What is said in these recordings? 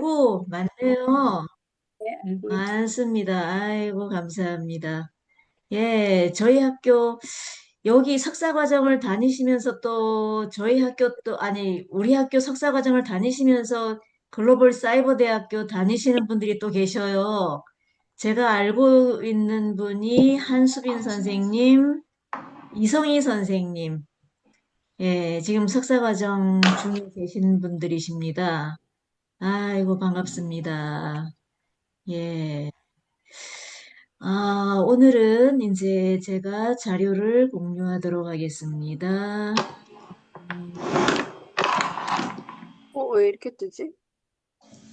아이고, 많네요. 네, 알고 있어요. 많습니다. 아이고, 감사합니다. 예, 저희 학교, 여기 석사과정을 다니시면서 또, 저희 학교 또, 아니, 우리 학교 석사과정을 다니시면서 글로벌 사이버 대학교 다니시는 분들이 또 계셔요. 제가 알고 있는 분이 한수빈 선생님, 이성희 선생님, 예, 지금 석사과정 중에 계신 분들이십니다. 아이고, 반갑습니다. 예. 오늘은 이제 제가 자료를 공유하도록 하겠습니다. 왜 이렇게 뜨지?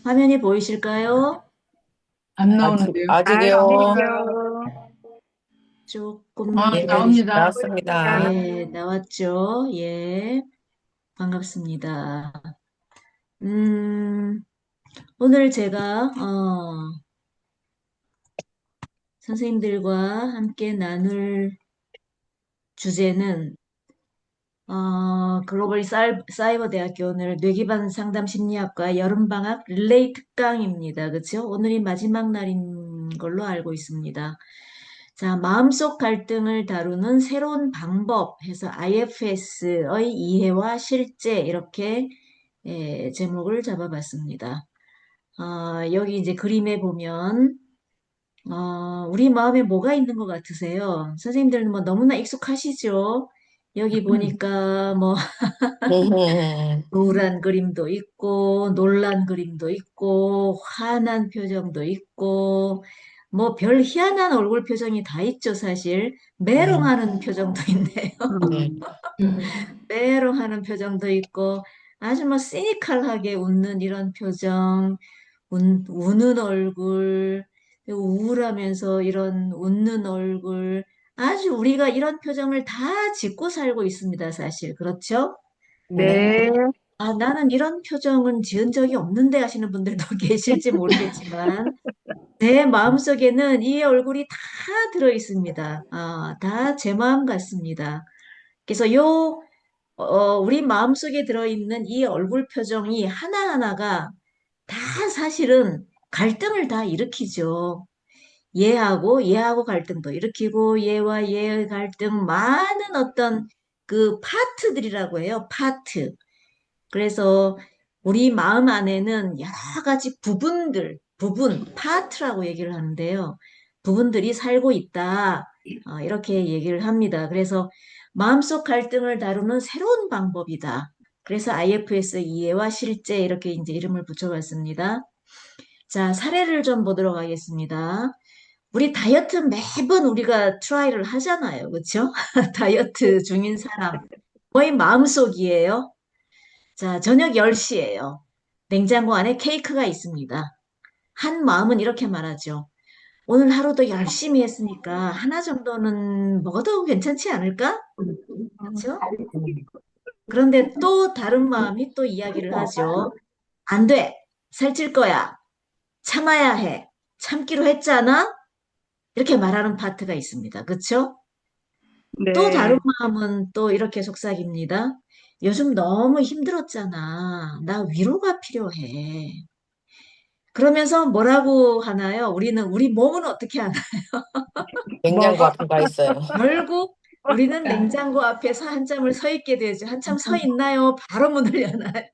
화면이 보이실까요? 안 나오는데요. 아직이요. 아직이요. 조금만 기다리시. 나옵니다. 나왔습니다. 예, 나왔죠? 예, 반갑습니다. 음, 오늘 제가, 선생님들과 함께 나눌 주제는 글로벌 사이버 대학교 오늘 뇌기반 상담 심리학과 여름방학 릴레이 특강입니다. 그렇죠? 오늘이 마지막 날인 걸로 알고 있습니다. 자, 마음속 갈등을 다루는 새로운 방법 해서 IFS의 이해와 실제 이렇게 제목을 잡아봤습니다. 여기 이제 그림에 보면 우리 마음에 뭐가 있는 것 같으세요? 선생님들은 뭐 너무나 익숙하시죠? 여기 보니까 뭐 우울한 그림도 있고, 놀란 그림도 있고, 화난 표정도 있고, 뭐 별 희한한 얼굴 표정이 다 있죠, 사실. 네. 메롱하는 표정도 있네요. 네. 메롱하는 표정도 있고, 아주 뭐 시니컬하게 웃는 이런 표정, 우는 얼굴, 우울하면서 이런 웃는 얼굴, 아주 우리가 이런 표정을 다 짓고 살고 있습니다, 사실. 그렇죠? 네. 네. 나는 이런 표정은 지은 적이 없는데 하시는 분들도 계실지 모르겠지만, 내 마음속에는 이 얼굴이 다 들어 있습니다. 다 제 마음 같습니다. 그래서 우리 마음속에 들어있는 이 얼굴 표정이 하나하나가 다 사실은 갈등을 다 일으키죠. 얘하고 갈등도 일으키고, 얘와 얘의 갈등, 많은 어떤 그 파트들이라고 해요. 파트. 그래서 우리 마음 안에는 여러 가지 파트라고 얘기를 하는데요. 부분들이 살고 있다. 이렇게 얘기를 합니다. 그래서 마음속 갈등을 다루는 새로운 방법이다. 그래서 IFS 이해와 실제 이렇게 이제 이름을 붙여봤습니다. 자, 사례를 좀 보도록 하겠습니다. 우리 다이어트 매번 우리가 트라이를 하잖아요. 그렇죠? 다이어트 중인 사람. 거의 마음속이에요. 자, 저녁 10시예요. 냉장고 안에 케이크가 있습니다. 한 마음은 이렇게 말하죠. 오늘 하루도 열심히 했으니까 하나 정도는 먹어도 괜찮지 않을까? 그렇죠? 그런데 또 다른 마음이 또 이야기를 하죠. 안 돼. 살찔 거야. 참아야 해. 참기로 했잖아? 이렇게 말하는 파트가 있습니다. 그렇죠? 또 다른 네. 마음은 또 이렇게 속삭입니다. 요즘 너무 힘들었잖아. 나 위로가 필요해. 그러면서 뭐라고 하나요? 우리 몸은 어떻게 하나? 냉장고 앞에 가 있어요. 결국 우리는 냉장고 앞에서 한참을 서 있게 되죠. 한참 서 있나요? 바로 문을 여나요?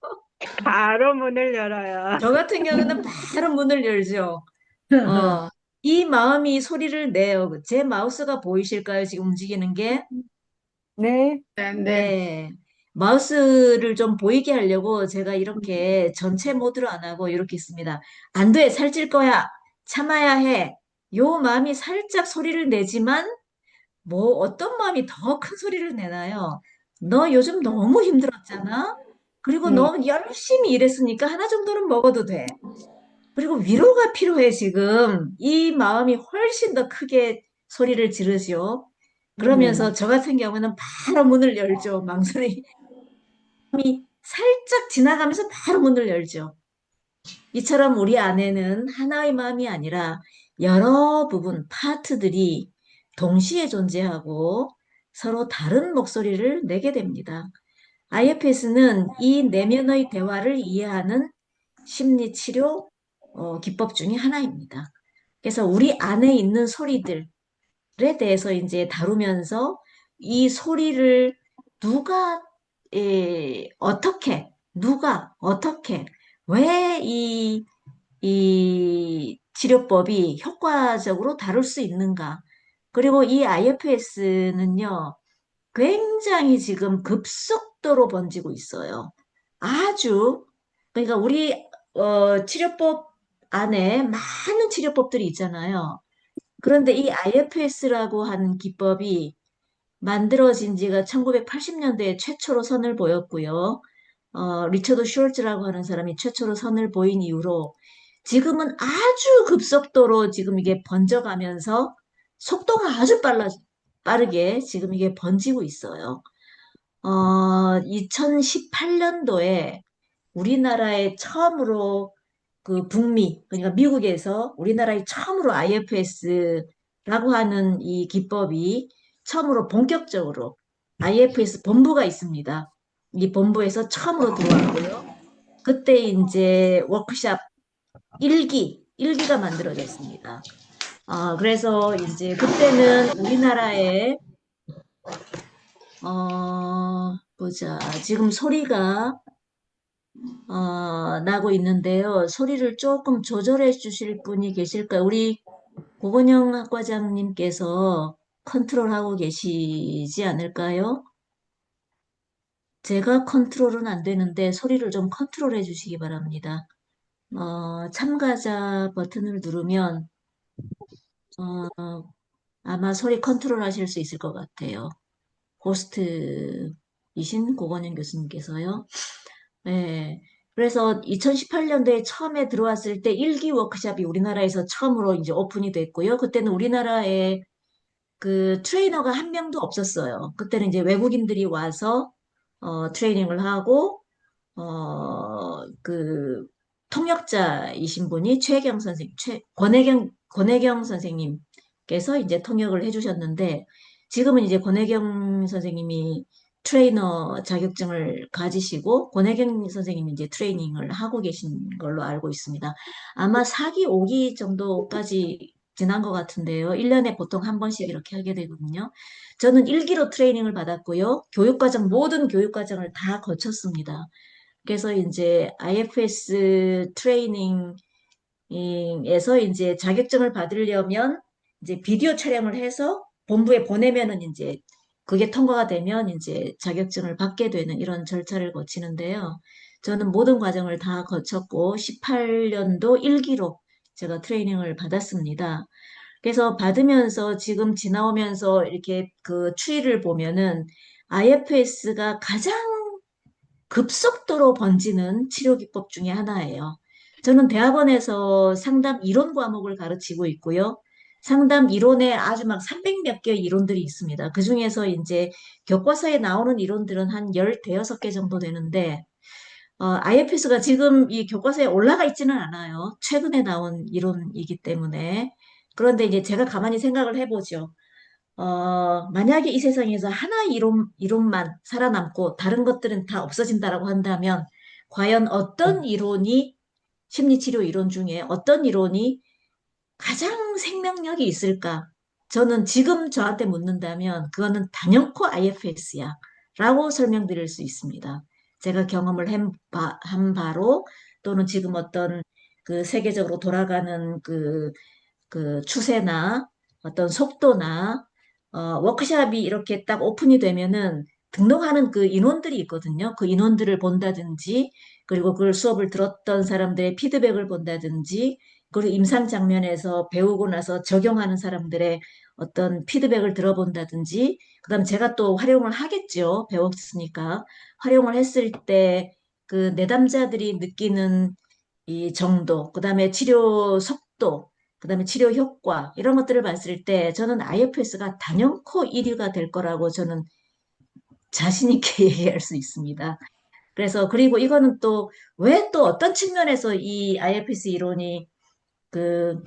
바로 문을 열어요. 저 같은 경우는 바로 문을 열죠. 어, 이 마음이 소리를 내요. 제 마우스가 보이실까요? 지금 움직이는 게? 네. 네, 네. 네. 마우스를 좀 보이게 하려고 제가 이렇게 전체 모드로 안 하고 이렇게 있습니다. 안 돼, 살찔 거야. 참아야 해. 요 마음이 살짝 소리를 내지만 뭐 어떤 마음이 더 큰 소리를 내나요? 너 요즘 너무 힘들었잖아? 그리고 음. 너 열심히 일했으니까 하나 정도는 먹어도 돼. 그리고 위로가 필요해, 지금. 이 마음이 훨씬 더 크게 소리를 지르죠. 그러면서 저 같은 경우는 바로 문을 열죠. 망설이 살짝 지나가면서 바로 문을 열죠. 이처럼 우리 안에는 하나의 마음이 아니라 여러 부분, 파트들이 동시에 존재하고 서로 다른 목소리를 내게 됩니다. IFS는 이 내면의 대화를 이해하는 심리치료 기법 중에 하나입니다. 그래서 우리 안에 있는 소리들에 대해서 이제 다루면서 이 소리를 누가 어떻게 왜 이 치료법이 효과적으로 다룰 수 있는가? 그리고 이 IFS는요, 굉장히 지금 급속도로 번지고 있어요. 아주, 그러니까 우리 치료법 안에 많은 치료법들이 있잖아요. 그런데 이 IFS라고 하는 기법이 만들어진 지가 1980년대에 최초로 선을 보였고요. 리처드 숄츠라고 하는 사람이 최초로 선을 보인 이후로 지금은 아주 급속도로 지금 이게 번져가면서 속도가 아주 빠르게 지금 이게 번지고 있어요. 2018년도에 우리나라에 처음으로 그 북미, 그러니까 미국에서 우리나라에 처음으로 IFS라고 하는 이 기법이 처음으로 본격적으로 IFS 본부가 있습니다. 이 본부에서 처음으로 들어왔고요. 그때 이제 워크샵 1기가 만들어졌습니다. 그래서 이제 그때는 우리나라에 보자. 지금 소리가 나고 있는데요. 소리를 조금 조절해 주실 분이 계실까요? 우리 고건영 학과장님께서 컨트롤하고 계시지 않을까요? 제가 컨트롤은 안 되는데 소리를 좀 컨트롤해 주시기 바랍니다. 참가자 버튼을 누르면 어, 아마 소리 컨트롤 하실 수 있을 것 같아요. 호스트이신 고건영 교수님께서요. 네. 그래서 2018년도에 처음에 들어왔을 때 1기 워크숍이 우리나라에서 처음으로 이제 오픈이 됐고요. 그때는 우리나라에 그 트레이너가 한 명도 없었어요. 그때는 이제 외국인들이 와서 트레이닝을 하고 그 통역자이신 분이 최혜경 선생님, 권혜경 선생님께서 이제 통역을 해주셨는데 지금은 이제 권혜경 선생님이 트레이너 자격증을 가지시고 권혜경 선생님이 이제 트레이닝을 하고 계신 걸로 알고 있습니다. 아마 4기, 5기 정도까지 지난 것 같은데요. 1년에 보통 한 번씩 이렇게 하게 되거든요. 저는 1기로 트레이닝을 받았고요. 모든 교육과정을 다 거쳤습니다. 그래서 이제 IFS 트레이닝에서 이제 자격증을 받으려면 이제 비디오 촬영을 해서 본부에 보내면은 이제 그게 통과가 되면 이제 자격증을 받게 되는 이런 절차를 거치는데요. 저는 모든 과정을 다 거쳤고 18년도 1기로 제가 트레이닝을 받았습니다. 그래서 받으면서 지금 지나오면서 이렇게 그 추이를 보면은 IFS가 가장 급속도로 번지는 치료 기법 중에 하나예요. 저는 대학원에서 상담 이론 과목을 가르치고 있고요. 상담 이론에 아주 막 300 몇 개의 이론들이 있습니다. 그 중에서 이제 교과서에 나오는 이론들은 한 15개 정도 되는데, IFS가 지금 이 교과서에 올라가 있지는 않아요. 최근에 나온 이론이기 때문에. 그런데 이제 제가 가만히 생각을 해보죠. 만약에 이 세상에서 하나의 이론만 살아남고 다른 것들은 다 없어진다라고 한다면, 과연 어떤 이론이, 심리치료 이론 중에 어떤 이론이 가장 생명력이 있을까? 저는 지금 저한테 묻는다면, 그거는 단연코 IFS야. 라고 설명드릴 수 있습니다. 제가 경험을 한 바로, 또는 지금 어떤 그 세계적으로 돌아가는 그 추세나 어떤 속도나 워크샵이 이렇게 딱 오픈이 되면은 등록하는 그 인원들이 있거든요. 그 인원들을 본다든지 그리고 그걸 수업을 들었던 사람들의 피드백을 본다든지 그리고 임상 장면에서 배우고 나서 적용하는 사람들의 어떤 피드백을 들어본다든지 그다음 제가 또 활용을 하겠죠. 배웠으니까 활용을 했을 때 그 내담자들이 느끼는 이 정도, 그다음에 치료 속도, 그다음에 치료 효과 이런 것들을 봤을 때 저는 IFS가 단연코 1위가 될 거라고 저는 자신 있게 얘기할 수 있습니다. 그래서 그리고 이거는 또 왜 또 어떤 측면에서 이 IFS 이론이 그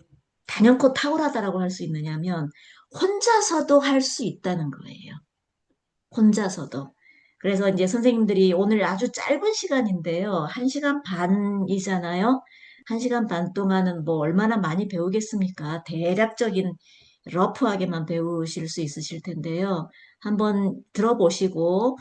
단연코 탁월하다라고 할 수 있느냐면 혼자서도 할 수 있다는 거예요. 혼자서도. 그래서 이제 선생님들이 오늘 아주 짧은 시간인데요. 1시간 반이잖아요. 1시간 반 동안은 뭐 얼마나 많이 배우겠습니까? 대략적인 러프하게만 배우실 수 있으실 텐데요. 한번 들어보시고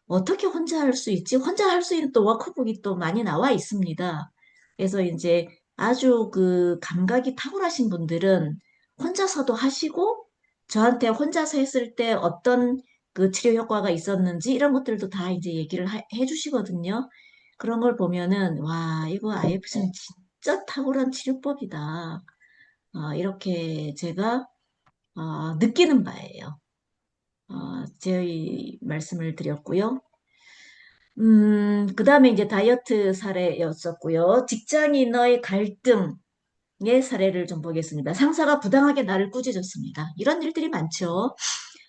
어떻게 혼자 할 수 있지? 혼자 할 수 있는 또 워크북이 또 많이 나와 있습니다. 그래서 이제 아주 그 감각이 탁월하신 분들은 혼자서도 하시고 저한테 혼자서 했을 때 어떤 그 치료 효과가 있었는지 이런 것들도 다 이제 얘기를 해주시거든요. 그런 걸 보면은 와 이거 IFC는 진짜 탁월한 치료법이다. 이렇게 제가 느끼는 바예요. 제 말씀을 드렸고요. 그 다음에 이제 다이어트 사례였었고요. 직장인의 갈등의 사례를 좀 보겠습니다. 상사가 부당하게 나를 꾸짖었습니다. 이런 일들이 많죠.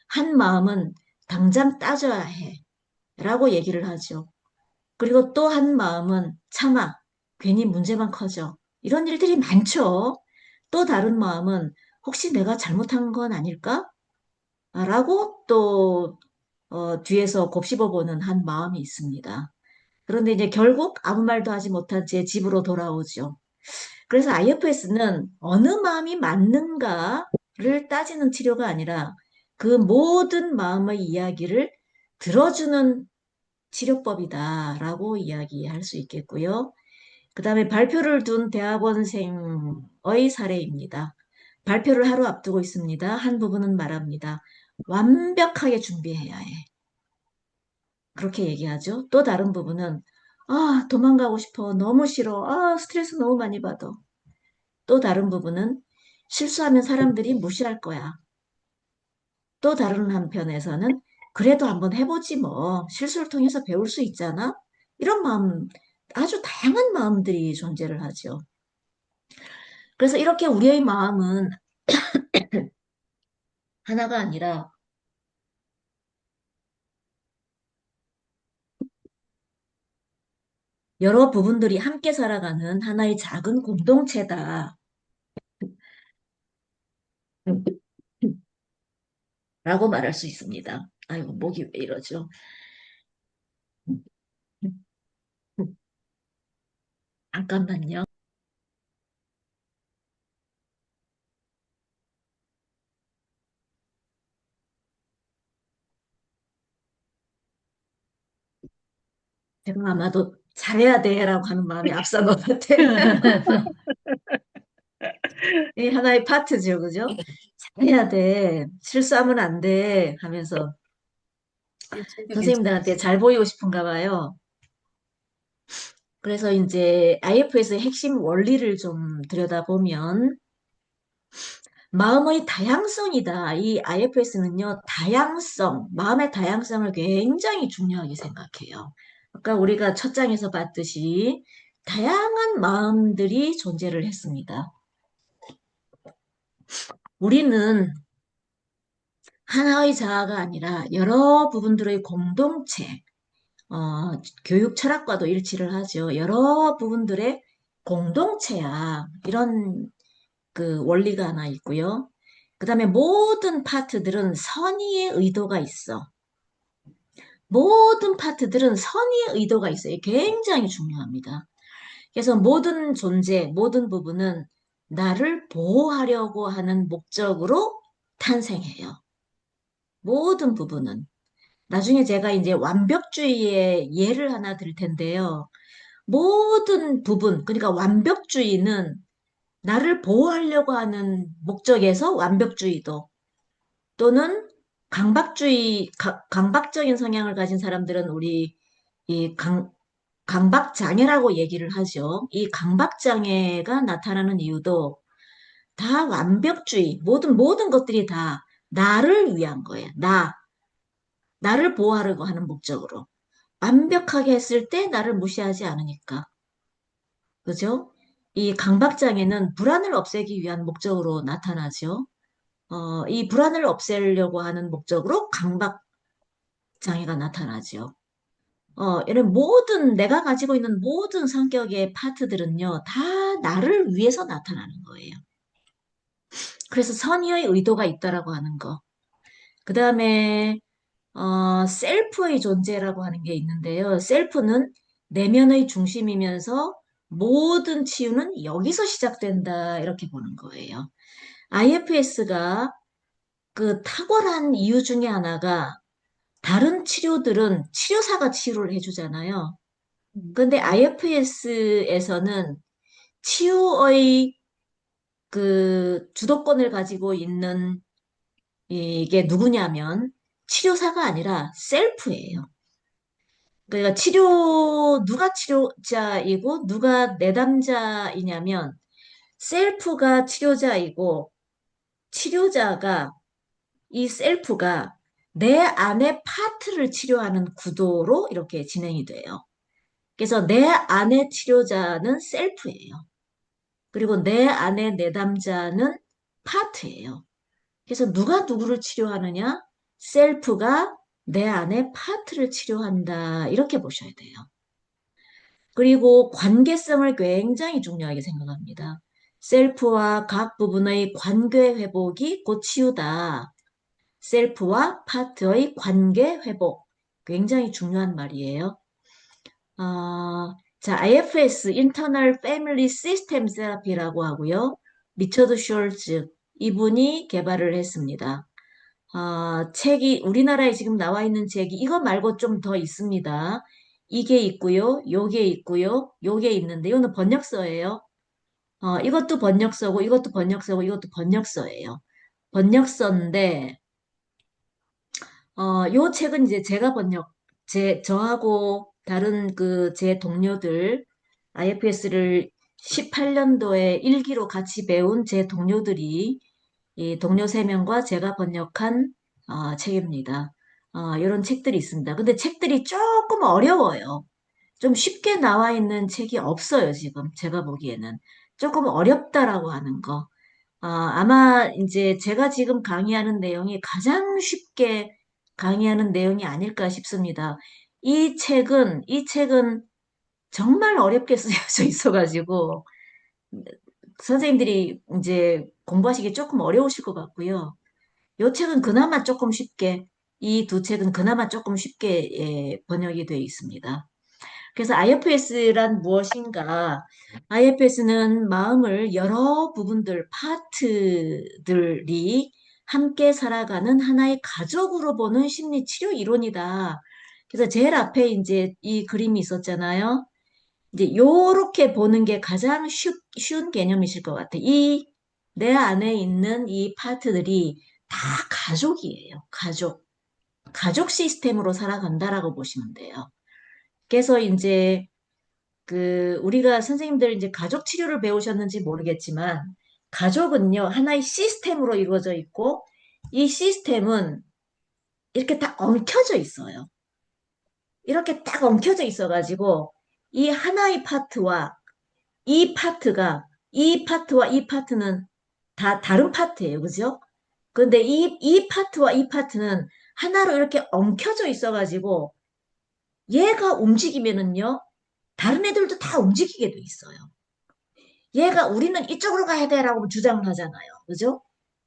한 마음은 당장 따져야 해. 라고 얘기를 하죠. 그리고 또 한 마음은 참아. 괜히 문제만 커져. 이런 일들이 많죠. 또 다른 마음은 혹시 내가 잘못한 건 아닐까? 라고 또 뒤에서 곱씹어보는 한 마음이 있습니다. 그런데 이제 결국 아무 말도 하지 못한 채 집으로 돌아오죠. 그래서 IFS는 어느 마음이 맞는가를 따지는 치료가 아니라 그 모든 마음의 이야기를 들어주는 치료법이다라고 이야기할 수 있겠고요. 그 다음에 발표를 둔 대학원생의 사례입니다. 발표를 하루 앞두고 있습니다. 한 부분은 말합니다. 완벽하게 준비해야 해. 그렇게 얘기하죠. 또 다른 부분은 도망가고 싶어. 너무 싫어. 스트레스 너무 많이 받아. 또 다른 부분은 실수하면 사람들이 무시할 거야. 또 다른 한편에서는 그래도 한번 해보지 뭐. 실수를 통해서 배울 수 있잖아. 이런 마음, 아주 다양한 마음들이 존재를 하죠. 그래서 이렇게 우리의 마음은 하나가 아니라 여러 부분들이 함께 살아가는 하나의 작은 공동체다. 라고 말할 수 있습니다. 아이고, 목이 왜 이러죠? 잠깐만요. 제가 아마도 잘해야 돼라고 하는 마음이 앞선 것 같아요. 이 하나의 파트죠, 그죠? 잘해야 돼. 실수하면 안 돼. 하면서 선생님들한테 잘 보이고 싶은가 봐요. 그래서 이제 IFS의 핵심 원리를 좀 들여다보면 마음의 다양성이다. 이 IFS는요, 다양성, 마음의 다양성을 굉장히 중요하게 생각해요. 아까 우리가 첫 장에서 봤듯이 다양한 마음들이 존재를 했습니다. 우리는 하나의 자아가 아니라 여러 부분들의 공동체, 교육 철학과도 일치를 하죠. 여러 부분들의 공동체야. 이런 그 원리가 하나 있고요. 그 다음에 모든 파트들은 선의의 의도가 있어. 모든 파트들은 선의의 의도가 있어요. 굉장히 중요합니다. 그래서 모든 존재, 모든 부분은 나를 보호하려고 하는 목적으로 탄생해요. 모든 부분은. 나중에 제가 이제 완벽주의의 예를 하나 들 텐데요. 모든 부분, 그러니까 완벽주의는 나를 보호하려고 하는 목적에서 완벽주의도 또는 강박적인 성향을 가진 사람들은 우리 이 강박장애라고 얘기를 하죠. 이 강박장애가 나타나는 이유도 다 완벽주의, 모든 것들이 다 나를 위한 거예요. 나를 보호하려고 하는 목적으로. 완벽하게 했을 때 나를 무시하지 않으니까. 그죠? 이 강박장애는 불안을 없애기 위한 목적으로 나타나죠. 이 불안을 없애려고 하는 목적으로 강박장애가 나타나죠. 이런 내가 가지고 있는 모든 성격의 파트들은요, 다 나를 위해서 나타나는 거예요. 그래서 선의의 의도가 있다라고 하는 거. 그 다음에 셀프의 존재라고 하는 게 있는데요. 셀프는 내면의 중심이면서 모든 치유는 여기서 시작된다. 이렇게 보는 거예요. IFS가 그 탁월한 이유 중에 하나가 다른 치료들은 치료사가 치료를 해주잖아요. 근데 IFS에서는 치유의 그 주도권을 가지고 있는 이게 누구냐면 치료사가 아니라 셀프예요. 그러니까 누가 치료자이고 누가 내담자이냐면 셀프가 치료자이고 치료자가 이 셀프가 내 안의 파트를 치료하는 구도로 이렇게 진행이 돼요. 그래서 내 안의 치료자는 셀프예요. 그리고 내 안의 내담자는 파트예요. 그래서 누가 누구를 치료하느냐? 셀프가 내 안의 파트를 치료한다. 이렇게 보셔야 돼요. 그리고 관계성을 굉장히 중요하게 생각합니다. 셀프와 각 부분의 관계 회복이 곧 치유다. 셀프와 파트의 관계 회복. 굉장히 중요한 말이에요. 자, IFS, Internal Family System Therapy라고 하고요. 리처드 숄츠, 이분이 개발을 했습니다. 책이, 우리나라에 지금 나와 있는 책이 이거 말고 좀 더 있습니다. 이게 있고요. 요게 있고요. 요게 있는데, 이거는 번역서예요. 이것도 번역서고, 이것도 번역서고, 이것도 번역서예요. 번역서인데, 요 책은 이제 제가 저하고 다른 그 제 동료들, IFS를 18년도에 일기로 같이 배운 제 동료들이, 이 동료 3명과 제가 번역한 책입니다. 이런 책들이 있습니다. 근데 책들이 조금 어려워요. 좀 쉽게 나와 있는 책이 없어요, 지금. 제가 보기에는. 조금 어렵다라고 하는 거. 아마 이제 제가 지금 강의하는 내용이 가장 쉽게 강의하는 내용이 아닐까 싶습니다. 이 책은 정말 어렵게 쓰여져 있어가지고, 선생님들이 이제 공부하시기 조금 어려우실 것 같고요. 이 책은 그나마 조금 쉽게, 이 두 책은 그나마 조금 쉽게 번역이 되어 있습니다. 그래서 IFS란 무엇인가? IFS는 마음을 여러 부분들, 파트들이 함께 살아가는 하나의 가족으로 보는 심리 치료 이론이다. 그래서 제일 앞에 이제 이 그림이 있었잖아요. 이제 요렇게 보는 게 가장 쉬운 개념이실 것 같아요. 내 안에 있는 이 파트들이 다 가족이에요. 가족. 가족 시스템으로 살아간다라고 보시면 돼요. 그래서 이제 우리가 선생님들 이제 가족 치료를 배우셨는지 모르겠지만, 가족은요, 하나의 시스템으로 이루어져 있고, 이 시스템은 이렇게 다 엉켜져 있어요. 이렇게 딱 엉켜져 있어가지고, 이 하나의 파트와 이 파트가, 이 파트와 이 파트는 다 다른 파트예요. 그죠? 근데 이 파트와 이 파트는 하나로 이렇게 엉켜져 있어가지고, 얘가 움직이면은요, 다른 애들도 다 움직이게 돼 있어요. 우리는 이쪽으로 가야 돼라고 주장을 하잖아요. 그죠?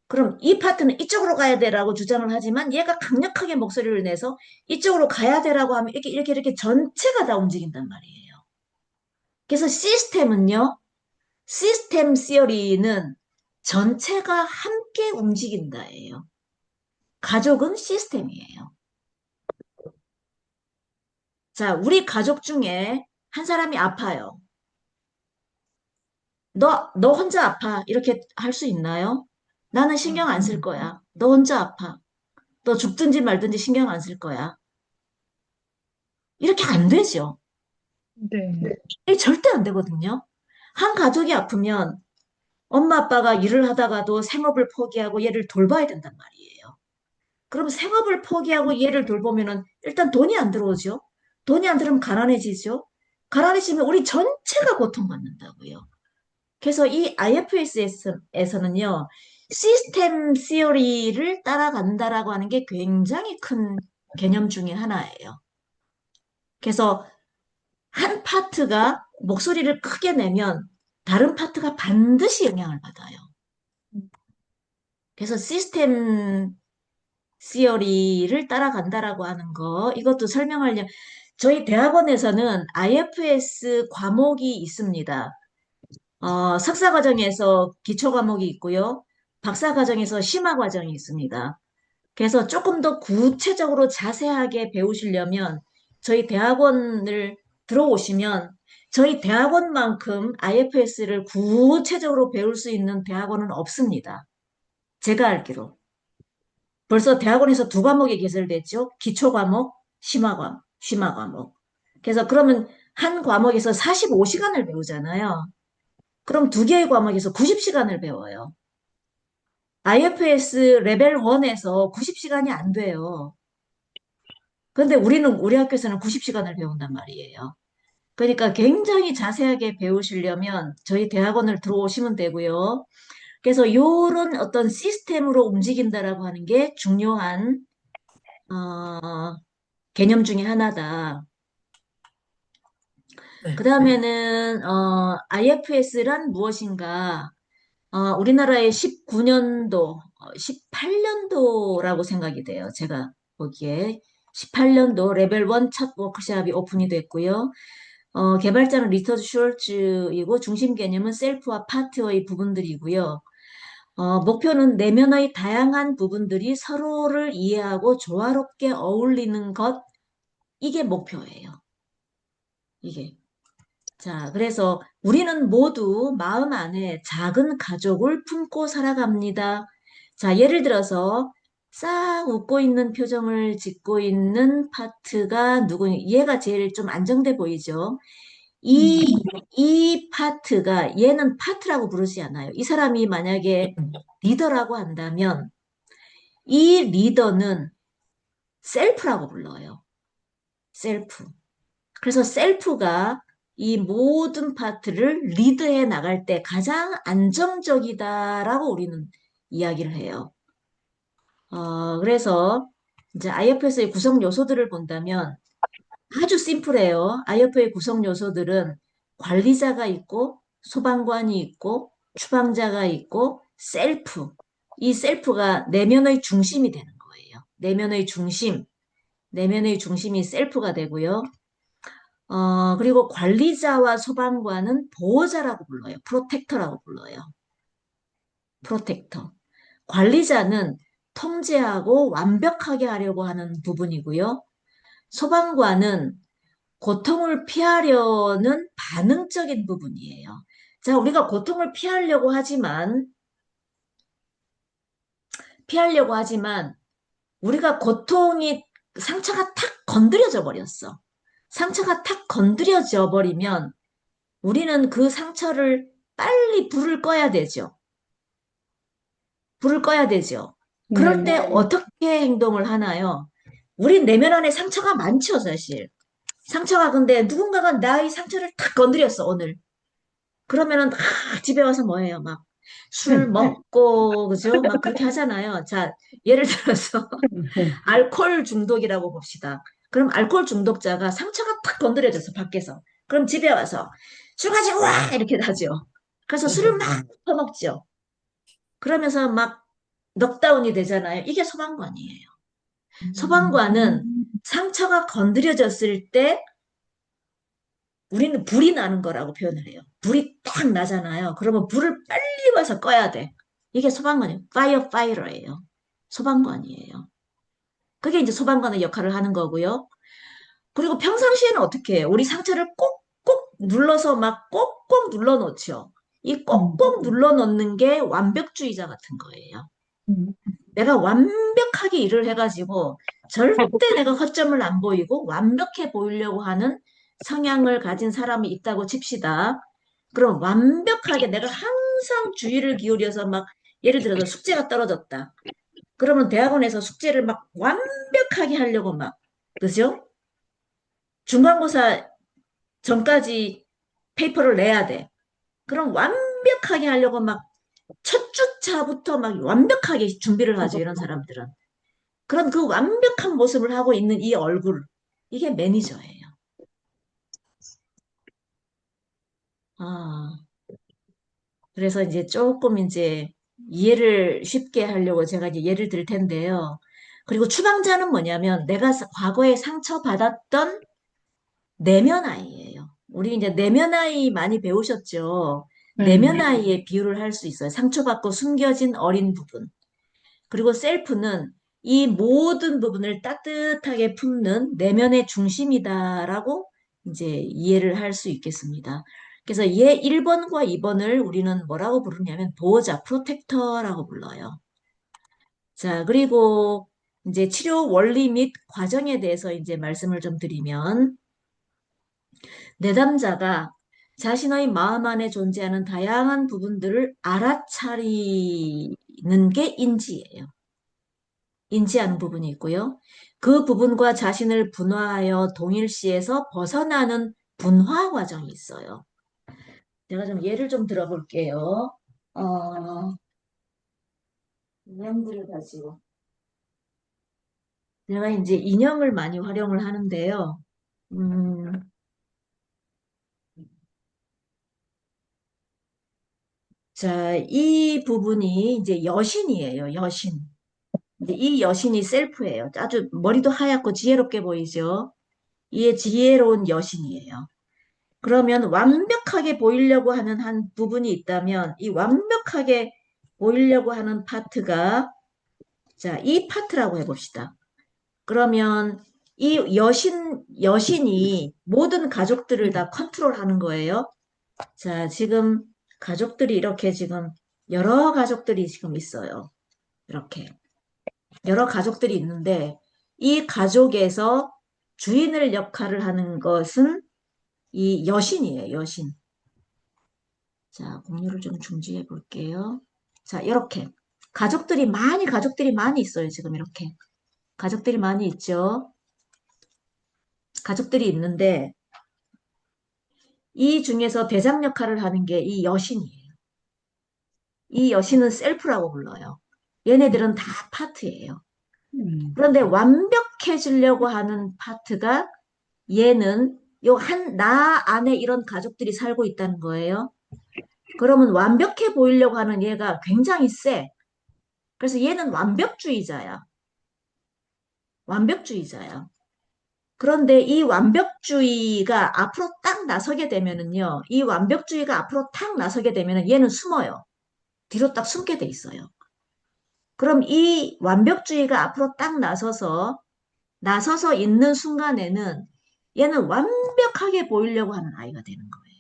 그럼 이 파트는 이쪽으로 가야 돼라고 주장을 하지만 얘가 강력하게 목소리를 내서 이쪽으로 가야 돼라고 하면 이렇게 전체가 다 움직인단 말이에요. 그래서 시스템 시어리는 전체가 함께 움직인다예요. 가족은 시스템이에요. 자, 우리 가족 중에 한 사람이 아파요. 너 혼자 아파. 이렇게 할 수 있나요? 나는 신경 안 쓸 거야. 너 혼자 아파. 너 죽든지 말든지 신경 안 쓸 거야. 이렇게 안 되죠. 네. 이게 절대 안 되거든요. 한 가족이 아프면 엄마 아빠가 일을 하다가도 생업을 포기하고 얘를 돌봐야 된단 말이에요. 그럼 생업을 포기하고 얘를 돌보면은 일단 돈이 안 들어오죠. 돈이 안 들으면 가난해지죠. 가난해지면 우리 전체가 고통받는다고요. 그래서 이 IFS에서는요, 시스템 시어리를 따라간다라고 하는 게 굉장히 큰 개념 중에 하나예요. 그래서 한 파트가 목소리를 크게 내면 다른 파트가 반드시 영향을 받아요. 그래서 시어리를 따라간다라고 하는 거, 이것도 설명하려. 저희 대학원에서는 IFS 과목이 있습니다. 석사 과정에서 기초 과목이 있고요. 박사 과정에서 심화 과정이 있습니다. 그래서 조금 더 구체적으로 자세하게 배우시려면 저희 대학원을 들어오시면 저희 대학원만큼 IFS를 구체적으로 배울 수 있는 대학원은 없습니다. 제가 알기로. 벌써 대학원에서 두 과목이 개설됐죠. 기초 과목, 심화 과목. 그래서 그러면 한 과목에서 45시간을 배우잖아요. 그럼 두 개의 과목에서 90시간을 배워요. IFS 레벨 1에서 90시간이 안 돼요. 그런데 우리 학교에서는 90시간을 배운단 말이에요. 그러니까 굉장히 자세하게 배우시려면 저희 대학원을 들어오시면 되고요. 그래서 이런 어떤 시스템으로 움직인다라고 하는 게 중요한 개념 중에 하나다. 네. 그 다음에는 IFS란 무엇인가? 우리나라의 19년도, 18년도라고 생각이 돼요. 제가 보기에 18년도 레벨 1 첫 워크숍이 오픈이 됐고요. 개발자는 리처드 슈얼츠이고 중심 개념은 셀프와 파트의 부분들이고요. 목표는 내면의 다양한 부분들이 서로를 이해하고 조화롭게 어울리는 것, 이게 목표예요. 이게. 자, 그래서 우리는 모두 마음 안에 작은 가족을 품고 살아갑니다. 자, 예를 들어서 싹 웃고 있는 표정을 짓고 있는 파트가 누구니? 얘가 제일 좀 안정돼 보이죠? 이 파트가, 얘는 파트라고 부르지 않아요. 이 사람이 만약에 리더라고 한다면 이 리더는 셀프라고 불러요. 셀프. 그래서 셀프가 이 모든 파트를 리드해 나갈 때 가장 안정적이다라고 우리는 이야기를 해요. 그래서 이제 IFS의 구성 요소들을 본다면 아주 심플해요. IF의 구성 요소들은 관리자가 있고 소방관이 있고 추방자가 있고 셀프. 이 셀프가 내면의 중심이 되는 거예요. 내면의 중심이 셀프가 되고요. 그리고 관리자와 소방관은 보호자라고 불러요. 프로텍터라고 불러요. 프로텍터. 관리자는 통제하고 완벽하게 하려고 하는 부분이고요. 소방관은 고통을 피하려는 반응적인 부분이에요. 자, 우리가 고통을 피하려고 하지만 우리가 상처가 탁 건드려져 버렸어. 상처가 탁 건드려져 버리면 우리는 그 상처를 빨리 불을 꺼야 되죠. 불을 꺼야 되죠. 그럴 때 어떻게 행동을 하나요? 우리 내면 안에 상처가 많죠, 사실. 상처가 근데 누군가가 나의 상처를 탁 건드렸어, 오늘. 그러면은 집에 와서 뭐 해요? 막 술 먹고, 그죠? 막 그렇게 하잖아요. 자, 예를 들어서 알코올 중독이라고 봅시다. 그럼 알코올 중독자가 상처가 탁 건드려졌어, 밖에서. 그럼 집에 와서 술 가지고 와! 이렇게 하죠. 그래서 술을 막 퍼먹죠. 그러면서 막 넉다운이 되잖아요. 이게 소방관이에요. 소방관은 상처가 건드려졌을 때 우리는 불이 나는 거라고 표현을 해요. 불이 딱 나잖아요. 그러면 불을 빨리 와서 꺼야 돼. 이게 소방관이에요. 파이어예요. 소방관이에요. 그게 이제 소방관의 역할을 하는 거고요. 그리고 평상시에는 어떻게 해요? 우리 상처를 꼭꼭 눌러서 막 꼭꼭 눌러 놓죠. 이 꼭꼭 눌러 놓는 게 완벽주의자 같은 거예요. 내가 완벽하게 일을 해가지고 절대 내가 허점을 안 보이고 완벽해 보이려고 하는 성향을 가진 사람이 있다고 칩시다. 그럼 완벽하게 내가 항상 주의를 기울여서 막 예를 들어서 숙제가 떨어졌다. 그러면 대학원에서 숙제를 막 완벽하게 하려고 막 그죠? 중간고사 전까지 페이퍼를 내야 돼. 그럼 완벽하게 하려고 막 첫 주차부터 막 완벽하게 준비를 하죠, 이런 사람들은. 그런 그 완벽한 모습을 하고 있는 이 얼굴, 이게 매니저예요. 아, 그래서 이제 조금 이제 이해를 쉽게 하려고 제가 이제 예를 들 텐데요. 그리고 추방자는 뭐냐면 내가 과거에 상처받았던 내면 아이예요. 우리 이제 내면 아이 많이 배우셨죠? 내면 아이의 비유를 할 수 있어요. 상처받고 숨겨진 어린 부분. 그리고 셀프는 이 모든 부분을 따뜻하게 품는 내면의 중심이다라고 이제 이해를 할 수 있겠습니다. 그래서 얘 1번과 2번을 우리는 뭐라고 부르냐면 보호자, 프로텍터라고 불러요. 자, 그리고 이제 치료 원리 및 과정에 대해서 이제 말씀을 좀 드리면 내담자가 자신의 마음 안에 존재하는 다양한 부분들을 알아차리는 게 인지예요. 인지하는 부분이 있고요. 그 부분과 자신을 분화하여 동일시해서 벗어나는 분화 과정이 있어요. 제가 좀 예를 좀 들어볼게요. 인형들을 가지고. 제가 이제 인형을 많이 활용을 하는데요. 음, 자, 이 부분이 이제 여신이에요, 여신. 이제 이 여신이 셀프예요. 아주 머리도 하얗고 지혜롭게 보이죠? 이게 지혜로운 여신이에요. 그러면 완벽하게 보이려고 하는 한 부분이 있다면 이 완벽하게 보이려고 하는 파트가 자, 이 파트라고 해봅시다. 그러면 이 여신이 모든 가족들을 다 컨트롤하는 거예요. 자, 지금 가족들이 이렇게 지금 여러 가족들이 지금 있어요. 이렇게. 여러 가족들이 있는데 이 가족에서 주인을 역할을 하는 것은 이 여신이에요, 여신. 자, 공유를 좀 중지해 볼게요. 자, 이렇게. 가족들이 많이 있어요, 지금 이렇게. 가족들이 많이 있죠. 가족들이 있는데 이 중에서 대장 역할을 하는 게 이 여신이에요. 이 여신은 셀프라고 불러요. 얘네들은 다 파트예요. 그런데 완벽해지려고 하는 파트가 얘는 나 안에 이런 가족들이 살고 있다는 거예요. 그러면 완벽해 보이려고 하는 얘가 굉장히 세. 그래서 얘는 완벽주의자야. 완벽주의자야. 그런데 이 완벽주의가 앞으로 딱 나서게 되면은요, 이 완벽주의가 앞으로 탁 나서게 되면은 얘는 숨어요. 뒤로 딱 숨게 돼 있어요. 그럼 이 완벽주의가 앞으로 딱 나서서 있는 순간에는 얘는 완벽하게 보이려고 하는 아이가 되는 거예요.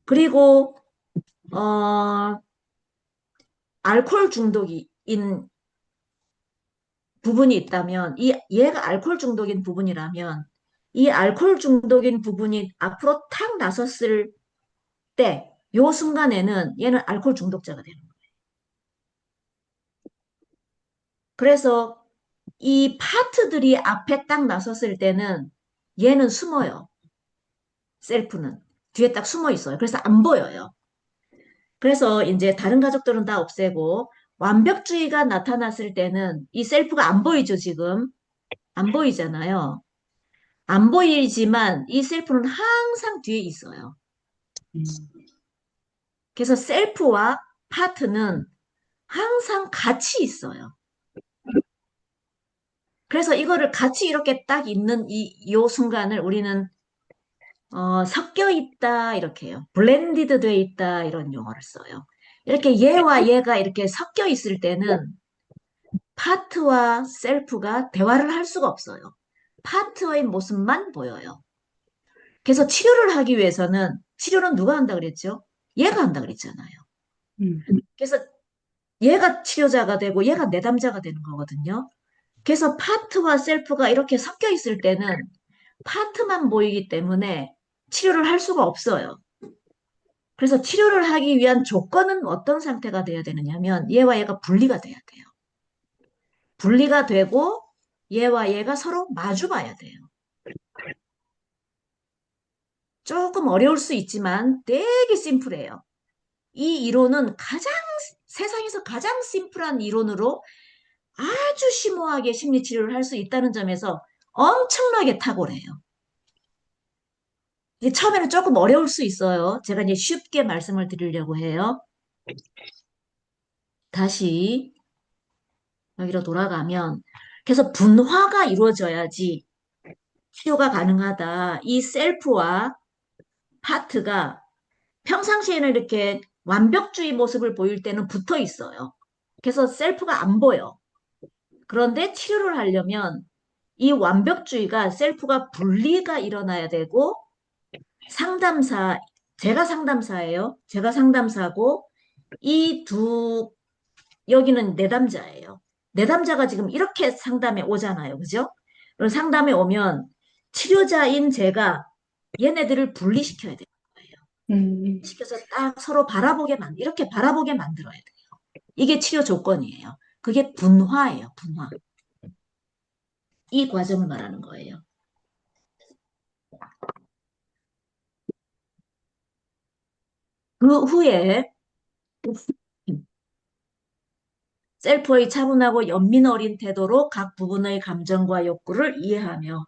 그리고 알코올 중독인 부분이 있다면 얘가 알코올 중독인 부분이라면 이 알코올 중독인 부분이 앞으로 탁 나섰을 때 요 순간에는 얘는 알코올 중독자가 되는 거예요. 그래서 이 파트들이 앞에 딱 나섰을 때는 얘는 숨어요. 셀프는 뒤에 딱 숨어 있어요. 그래서 안 보여요. 그래서 이제 다른 가족들은 다 없애고 완벽주의가 나타났을 때는 이 셀프가 안 보이죠, 지금. 안 보이잖아요. 안 보이지만 이 셀프는 항상 뒤에 있어요. 그래서 셀프와 파트는 항상 같이 있어요. 그래서 이거를 같이 이렇게 딱 있는 요 순간을 우리는 섞여 있다 이렇게 해요. 블렌디드 돼 있다 이런 용어를 써요. 이렇게 얘와 얘가 이렇게 섞여 있을 때는 파트와 셀프가 대화를 할 수가 없어요. 파트의 모습만 보여요. 그래서 치료를 하기 위해서는 치료는 누가 한다 그랬죠? 얘가 한다 그랬잖아요. 그래서 얘가 치료자가 되고 얘가 내담자가 되는 거거든요. 그래서 파트와 셀프가 이렇게 섞여 있을 때는 파트만 보이기 때문에 치료를 할 수가 없어요. 그래서 치료를 하기 위한 조건은 어떤 상태가 돼야 되느냐면 얘와 얘가 분리가 돼야 돼요. 분리가 되고 얘와 얘가 서로 마주 봐야 돼요. 조금 어려울 수 있지만 되게 심플해요. 이 이론은 세상에서 가장 심플한 이론으로 아주 심오하게 심리치료를 할 수 있다는 점에서 엄청나게 탁월해요. 이게 처음에는 조금 어려울 수 있어요. 제가 이제 쉽게 말씀을 드리려고 해요. 다시 여기로 돌아가면 그래서 분화가 이루어져야지 치료가 가능하다. 이 셀프와 파트가 평상시에는 이렇게 완벽주의 모습을 보일 때는 붙어 있어요. 그래서 셀프가 안 보여. 그런데 치료를 하려면 이 완벽주의가 셀프가 분리가 일어나야 되고 상담사, 제가 상담사예요. 제가 상담사고 이 두, 여기는 내담자예요. 내담자가 지금 이렇게 상담에 오잖아요. 그죠? 그럼 상담에 오면 치료자인 제가 얘네들을 분리시켜야 돼요. 시켜서 딱 서로 이렇게 바라보게 만들어야 돼요. 이게 치료 조건이에요. 그게 분화예요, 분화. 이 과정을 말하는 거예요. 그 후에 셀프의 차분하고 연민 어린 태도로 각 부분의 감정과 욕구를 이해하며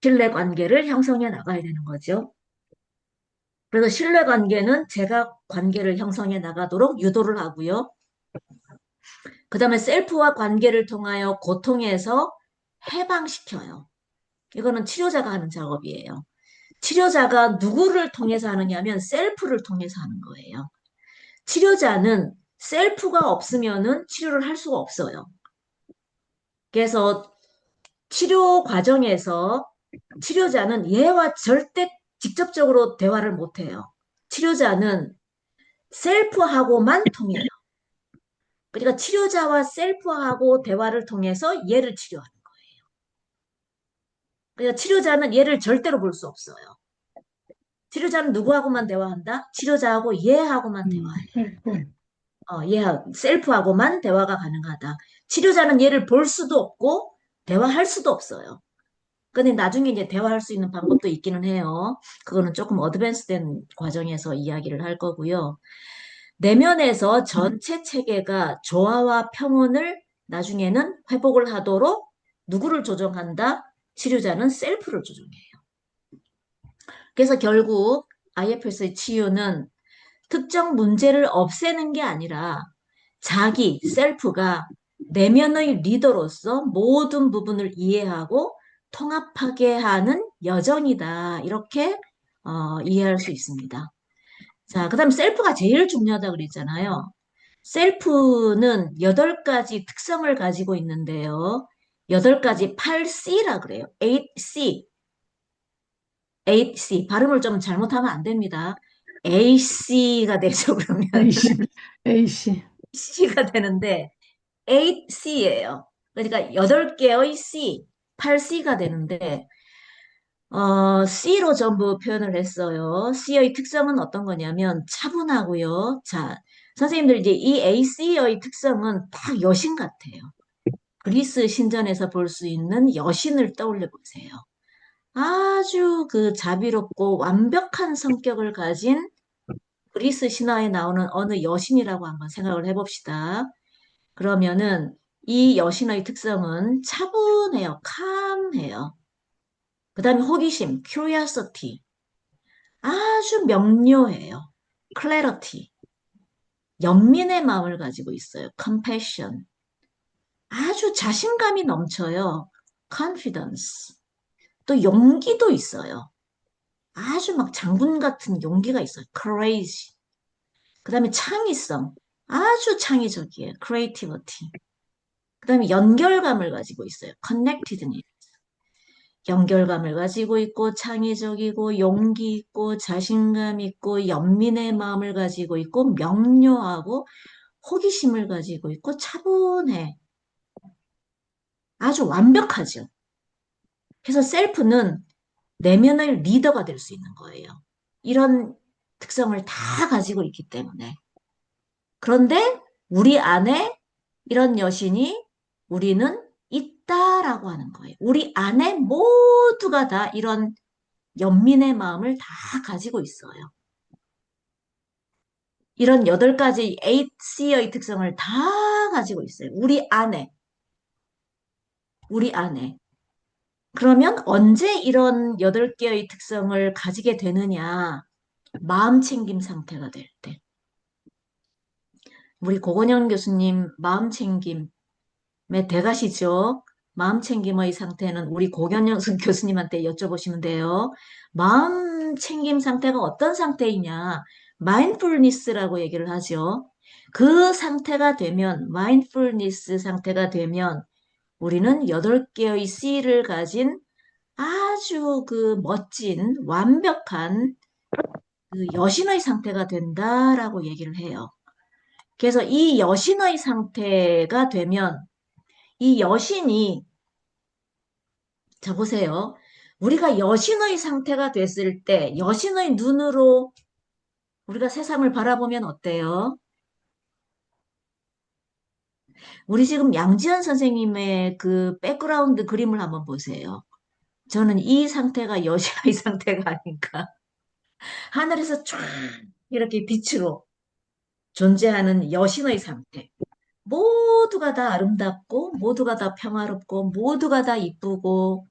신뢰 관계를 형성해 나가야 되는 거죠. 그래서 신뢰 관계는 제가 관계를 형성해 나가도록 유도를 하고요. 그 다음에 셀프와 관계를 통하여 고통에서 해방시켜요. 이거는 치료자가 하는 작업이에요. 치료자가 누구를 통해서 하느냐면 셀프를 통해서 하는 거예요. 치료자는 셀프가 없으면은 치료를 할 수가 없어요. 그래서 치료 과정에서 치료자는 얘와 절대 직접적으로 대화를 못 해요. 치료자는 셀프하고만 통해요. 그러니까 치료자와 셀프하고 대화를 통해서 얘를 치료하는 거예요. 그러니까 치료자는 얘를 절대로 볼 수 없어요. 치료자는 누구하고만 대화한다? 치료자하고 얘하고만 대화해요. 셀프하고만 대화가 가능하다. 치료자는 얘를 볼 수도 없고 대화할 수도 없어요. 근데 나중에 이제 대화할 수 있는 방법도 있기는 해요. 그거는 조금 어드밴스된 과정에서 이야기를 할 거고요. 내면에서 전체 체계가 조화와 평온을 나중에는 회복을 하도록 누구를 조정한다? 치료자는 셀프를 조정해요. 그래서 결국 IFS의 치유는 특정 문제를 없애는 게 아니라 자기, 셀프가 내면의 리더로서 모든 부분을 이해하고 통합하게 하는 여정이다. 이렇게 이해할 수 있습니다. 자, 그 다음 셀프가 제일 중요하다고 그랬잖아요. 셀프는 8가지 특성을 가지고 있는데요. 8가지 8C라 그래요. 8C. 8C. 발음을 좀 잘못하면 안 됩니다. AC가 되죠, 그러면. A씨. C가 되는데 8C예요. 그러니까 8개의 C, 8C가 되는데 C로 전부 표현을 했어요. C의 특성은 어떤 거냐면 차분하고요. 자, 선생님들 이제 이 AC의 특성은 딱 여신 같아요. 그리스 신전에서 볼 수 있는 여신을 떠올려 보세요. 아주 그 자비롭고 완벽한 성격을 가진 그리스 신화에 나오는 어느 여신이라고 한번 생각을 해봅시다. 그러면은 이 여신의 특성은 차분해요. calm해요. 그 다음에 호기심, curiosity. 아주 명료해요. clarity. 연민의 마음을 가지고 있어요. compassion. 아주 자신감이 넘쳐요. confidence. 또 용기도 있어요. 아주 막 장군 같은 용기가 있어요. courage. 그 다음에 창의성. 아주 창의적이에요. creativity. 그 다음에 연결감을 가지고 있어요. connectedness. 연결감을 가지고 있고 창의적이고 용기 있고 자신감 있고 연민의 마음을 가지고 있고 명료하고 호기심을 가지고 있고 차분해. 아주 완벽하죠. 그래서 셀프는 내면의 리더가 될 수 있는 거예요. 이런 특성을 다 가지고 있기 때문에. 그런데 우리 안에 이런 여신이 우리는 있다라고 하는 거예요. 우리 안에 모두가 다 이런 연민의 마음을 다 가지고 있어요. 이런 8가지 8C의 특성을 다 가지고 있어요. 우리 안에. 우리 안에. 그러면 언제 이런 8개의 특성을 가지게 되느냐? 마음 챙김 상태가 될 때. 우리 고건영 교수님 마음챙김의 대가시죠. 마음챙김의 상태는 우리 고건영 교수님한테 여쭤보시면 돼요. 마음챙김 상태가 어떤 상태이냐? 마인드풀니스라고 얘기를 하죠. 그 상태가 되면, 마인드풀니스 상태가 되면 우리는 8개의 C를 가진 아주 그 멋진 완벽한 그 여신의 상태가 된다라고 얘기를 해요. 그래서 이 여신의 상태가 되면 이 여신이 자 보세요. 우리가 여신의 상태가 됐을 때 여신의 눈으로 우리가 세상을 바라보면 어때요? 우리 지금 양지연 선생님의 그 백그라운드 그림을 한번 보세요. 저는 이 상태가 여신의 상태가 아닌가. 하늘에서 쫙 이렇게 빛으로 존재하는 여신의 상태. 모두가 다 아름답고, 모두가 다 평화롭고, 모두가 다 이쁘고,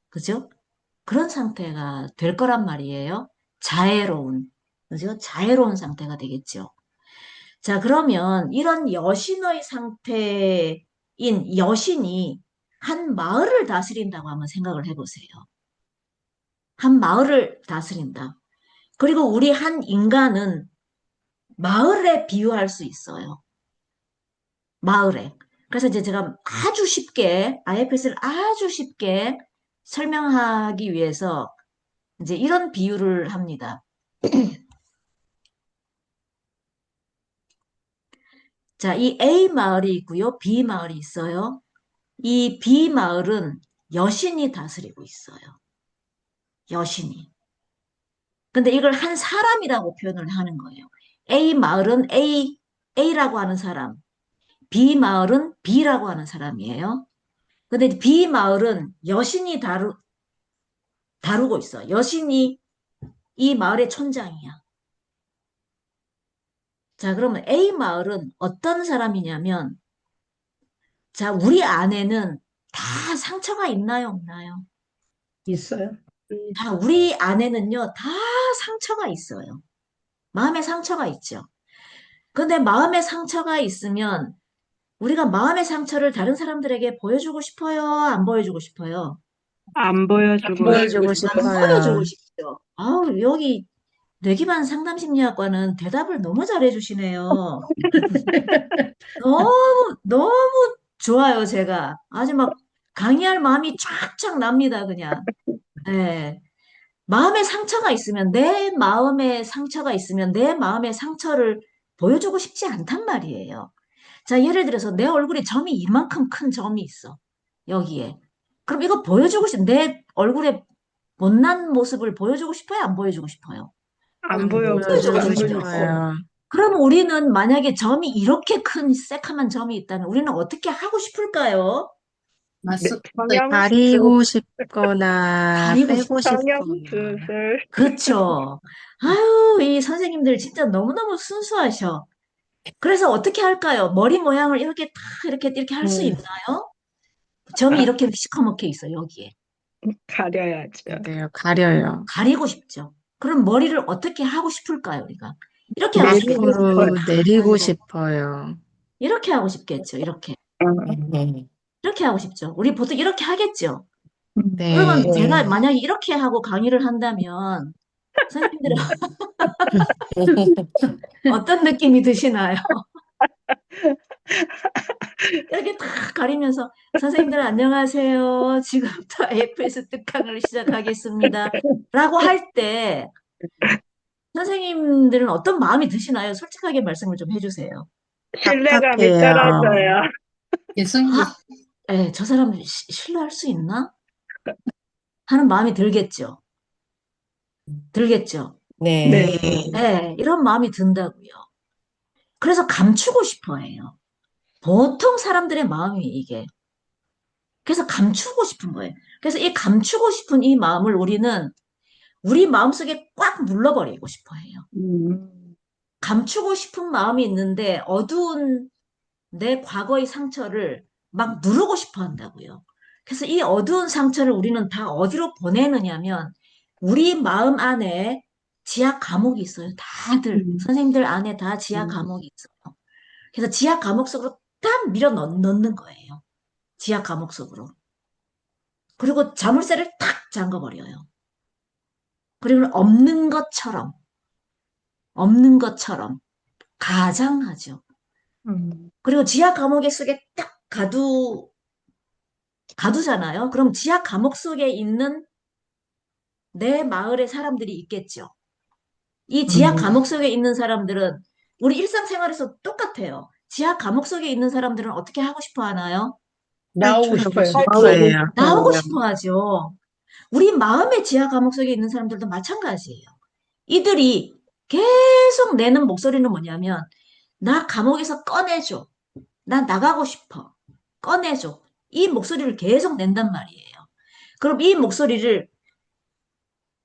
그죠? 그런 상태가 될 거란 말이에요. 자애로운, 그죠? 자애로운 상태가 되겠죠. 자, 그러면 이런 여신의 상태인 여신이 한 마을을 다스린다고 한번 생각을 해보세요. 한 마을을 다스린다. 그리고 우리 한 인간은 마을에 비유할 수 있어요. 마을에. 그래서 이제 제가 아주 쉽게, IFS를 아주 쉽게 설명하기 위해서 이제 이런 비유를 합니다. 자, 이 A 마을이 있고요. B 마을이 있어요. 이 B 마을은 여신이 다스리고 있어요. 여신이. 근데 이걸 한 사람이라고 표현을 하는 거예요. A 마을은 A라고 하는 사람. B 마을은 B라고 하는 사람이에요. 근데 B 마을은 여신이 다루고 있어. 여신이 이 마을의 촌장이야. 자, 그러면 A 마을은 어떤 사람이냐면, 자, 우리 안에는 다 상처가 있나요, 없나요? 있어요. 다, 우리 안에는요, 다 상처가 있어요. 마음의 상처가 있죠. 근데 마음의 상처가 있으면, 우리가 마음의 상처를 다른 사람들에게 보여주고 싶어요? 안 보여주고 싶어요? 안 보여주고 보여주고 싶어요. 안 싶어요. 보여주고 싶죠. 아우, 여기 뇌기반 상담심리학과는 대답을 너무 잘해주시네요. 너무, 너무 좋아요, 제가. 아주 막 강의할 마음이 쫙쫙 납니다, 그냥. 네. 마음의 상처가 있으면, 내 마음에 상처가 있으면 내 마음의 상처를 보여주고 싶지 않단 말이에요. 자, 예를 들어서 내 얼굴에 점이 이만큼 큰 점이 있어. 여기에. 그럼 이거 내 얼굴에 못난 모습을 보여주고 싶어요? 안 보여주고 싶어요? 안 보여주고 보여주고 보여주고 싶죠. 싶어요. 그럼 우리는 만약에 점이 이렇게 큰 새카만 점이 있다면 우리는 어떻게 하고 싶을까요? 가리고 싶거나 가리고 빼고 싶거나. 성형수술. 그렇죠. 아유, 이 선생님들 진짜 너무너무 순수하셔. 그래서 어떻게 할까요? 머리 모양을 이렇게 이렇게 할 수 있나요? 점이 이렇게 시커멓게 있어, 여기에. 가려야죠. 네, 가려요. 가리고 싶죠. 그럼 머리를 어떻게 하고 싶을까요, 우리가? 이렇게 하고 싶겠죠. 앞으로 내리고 싶어요. 이렇게 하고 싶겠죠, 이렇게. 네. 이렇게 하고 싶죠. 우리 보통 이렇게 하겠죠. 네. 그러면 제가 네. 만약에 이렇게 하고 강의를 한다면 선생님들은 어떤 느낌이 드시나요? 이렇게 탁 가리면서 선생님들 안녕하세요. 지금부터 AFS 특강을 시작하겠습니다. 라고 할 때 선생님들은 어떤 마음이 드시나요? 솔직하게 말씀을 좀 해주세요. 신뢰감이 답답해요. 떨어져요. 아, 저 사람 신뢰할 수 있나? 하는 마음이 들겠죠. 들겠죠. 네. 네. 네, 이런 마음이 든다고요. 그래서 감추고 싶어 해요. 보통 사람들의 마음이 이게. 그래서 감추고 싶은 거예요. 그래서 이 감추고 싶은 이 마음을 우리는 우리 마음속에 꽉 눌러버리고 싶어 해요. 감추고 싶은 마음이 있는데 어두운 내 과거의 상처를 막 누르고 싶어 한다고요. 그래서 이 어두운 상처를 우리는 다 어디로 보내느냐면 우리 마음 안에 지하 감옥이 있어요. 다들 선생님들 안에 다 지하 감옥이 있어요. 그래서 지하 감옥 속으로 딱 밀어 넣는 거예요. 지하 감옥 속으로. 그리고 자물쇠를 탁 잠궈버려요. 그리고 없는 것처럼 가장하죠. 그리고 지하 감옥에 속에 딱 가두잖아요. 그럼 지하 감옥 속에 있는 내 마을의 사람들이 있겠죠. 이 지하 감옥 속에 있는 사람들은 우리 일상생활에서 똑같아요. 지하 감옥 속에 있는 사람들은 어떻게 하고 싶어 하나요? 나오고 탈출하고 싶어요. 탈출. 싶어요. 나오고 싶어 하죠. 우리 마음의 지하 감옥 속에 있는 사람들도 마찬가지예요. 이들이 계속 내는 목소리는 뭐냐면, 나 감옥에서 꺼내줘. 나 나가고 싶어. 꺼내줘. 이 목소리를 계속 낸단 말이에요. 그럼 이 목소리를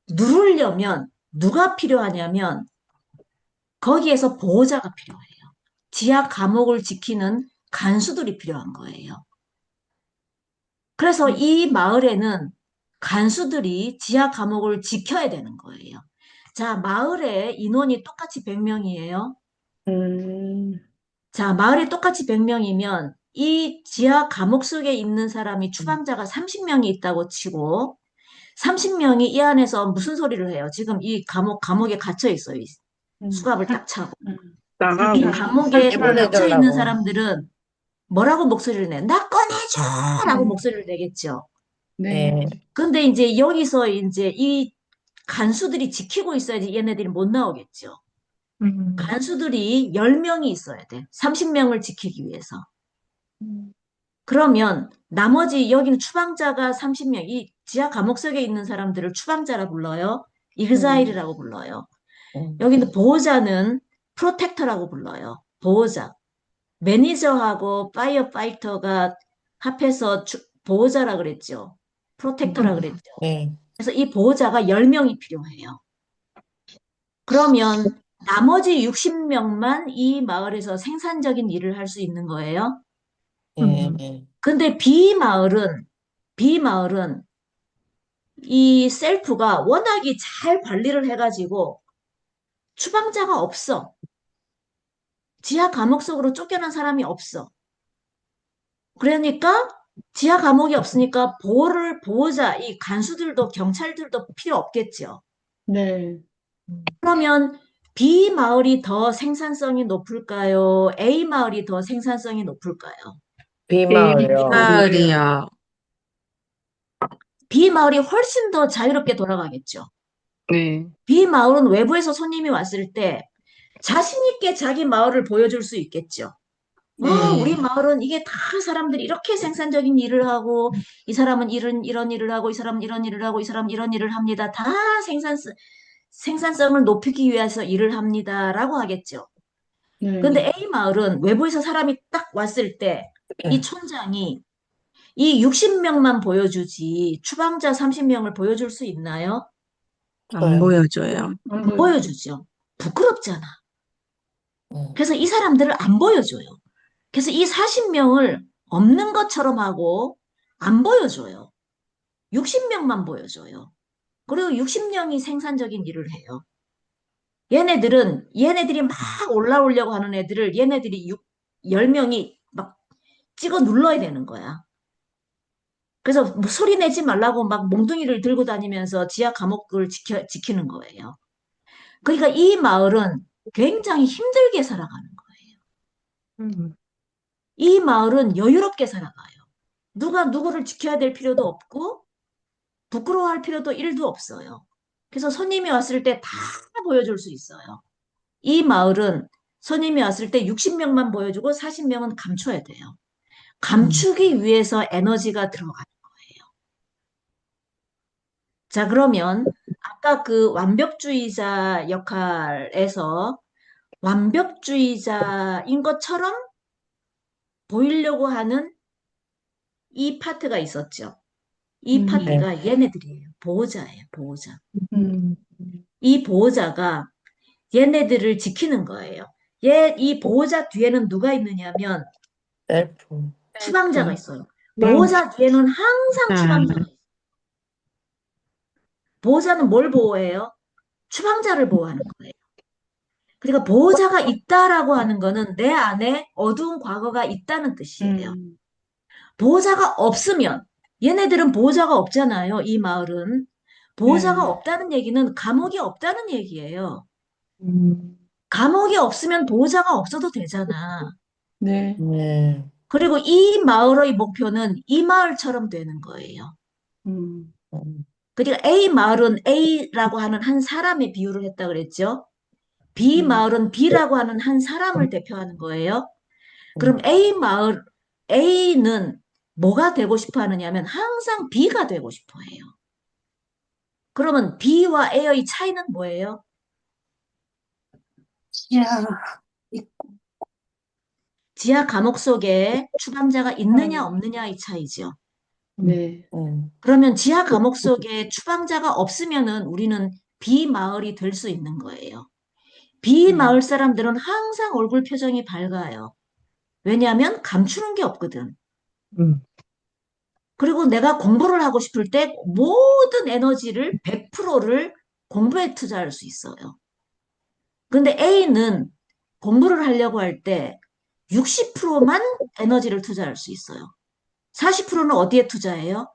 누르려면 누가 필요하냐면 거기에서 보호자가 필요해요. 지하 감옥을 지키는 간수들이 필요한 거예요. 그래서 이 마을에는 간수들이 지하 감옥을 지켜야 되는 거예요. 자, 마을에 인원이 똑같이 100명이에요. 음, 자, 마을이 똑같이 100명이면 이 지하 감옥 속에 있는 사람이 추방자가 30명이 있다고 치고 30명이 이 안에서 무슨 소리를 해요? 지금 이 감옥에 갇혀 있어요. 이 수갑을 딱 차고. 이 나가고 감옥에 갇혀 있는 내보내달라고. 사람들은 뭐라고 목소리를 내? 나 꺼내줘! 라고 목소리를 내겠죠. 네. 네. 근데 이제 여기서 이제 이 간수들이 지키고 있어야지 얘네들이 못 나오겠죠. 간수들이 10명이 있어야 돼. 30명을 지키기 위해서. 그러면 나머지 여기는 추방자가 30명, 이 지하 감옥 속에 있는 사람들을 추방자라 불러요. 익자일이라고 불러요. 여기는 보호자는 프로텍터라고 불러요. 보호자. 매니저하고 파이어파이터가 합해서 보호자라 그랬죠. 프로텍터라 그랬죠. 네. 그래서 이 보호자가 10명이 필요해요. 그러면 나머지 60명만 이 마을에서 생산적인 일을 할 수 있는 거예요. 네. 근데 B 마을은 이 셀프가 워낙이 잘 관리를 해가지고 추방자가 없어. 지하 감옥 속으로 쫓겨난 사람이 없어. 그러니까 지하 감옥이 없으니까 보호자, 이 간수들도 경찰들도 필요 없겠죠. 네. 그러면 B 마을이 더 생산성이 높을까요? A 마을이 더 생산성이 높을까요? 비마을요. 마을이요. B 마을이 훨씬 더 자유롭게 돌아가겠죠. 네. B 마을은 외부에서 손님이 왔을 때 자신 있게 자기 마을을 보여줄 수 있겠죠. 우리 마을은 이게 다 사람들이 이렇게 생산적인 일을 하고, 이 사람은 이런 일을 하고, 이 사람은 이런 일을 하고, 이 사람은 이런 일을 합니다. 다 생산성을 높이기 위해서 일을 합니다라고 하겠죠. 네. 근데 A 마을은 외부에서 사람이 딱 왔을 때 이 촌장이 이 60명만 보여주지 추방자 30명을 보여줄 수 있나요? 안 보여줘요. 안 보여주죠. 부끄럽잖아. 음. 그래서 이 사람들을 안 보여줘요. 그래서 이 40명을 없는 것처럼 하고 안 보여줘요. 60명만 보여줘요. 그리고 60명이 생산적인 일을 해요. 얘네들이 막 올라오려고 하는 애들을 얘네들이 10명이 막 찍어 눌러야 되는 거야. 그래서 뭐 소리 내지 말라고 막 몽둥이를 들고 다니면서 지하 감옥을 지키는 거예요. 그러니까 이 마을은 굉장히 힘들게 살아가는 거예요. 이 마을은 여유롭게 살아가요. 누가 누구를 지켜야 될 필요도 없고 부끄러워할 필요도 1도 없어요. 그래서 손님이 왔을 때 다 보여줄 수 있어요. 이 마을은 손님이 왔을 때 60명만 보여주고 40명은 감춰야 돼요. 감추기 위해서 에너지가 들어가요. 자, 그러면 아까 그 완벽주의자 역할에서 완벽주의자인 것처럼 보이려고 하는 이 파트가 있었죠. 이 파트가 얘네들이에요. 보호자예요, 보호자. 이 보호자가 얘네들을 지키는 거예요. 이 보호자 뒤에는 누가 있느냐면 셀프. 추방자가 있어요. 보호자 뒤에는 항상 추방자가 있어요. 보호자는 뭘 보호해요? 추방자를 보호하는 거예요. 그러니까 보호자가 있다라고 하는 거는 내 안에 어두운 과거가 있다는 뜻이에요. 음, 보호자가 없으면, 얘네들은 보호자가 없잖아요, 이 마을은. 보호자가 네, 없다는 얘기는 감옥이 없다는 얘기예요. 음, 감옥이 없으면 보호자가 없어도 되잖아. 네, 네. 그리고 이 마을의 목표는 이 마을처럼 되는 거예요. 음, 음, 그러니까 A 마을은 A라고 하는 한 사람의 비유를 했다 그랬죠. B 음, 마을은 B라고 하는 한 사람을 대표하는 거예요. 그럼 음, A는 뭐가 되고 싶어 하느냐면 항상 B가 되고 싶어 해요. 그러면 B와 A의 차이는 뭐예요? 야, 지하 감옥 속에 추방자가 있느냐 아, 없느냐의 차이죠. 네, 그러면 지하 감옥 속에 추방자가 없으면은 우리는 B 마을이 될 수 있는 거예요. B 음, 마을 사람들은 항상 얼굴 표정이 밝아요. 왜냐하면 감추는 게 없거든. 음, 그리고 내가 공부를 하고 싶을 때 모든 에너지를 100%를 공부에 투자할 수 있어요. 근데 A는 공부를 하려고 할 때 60%만 에너지를 투자할 수 있어요. 40%는 어디에 투자해요?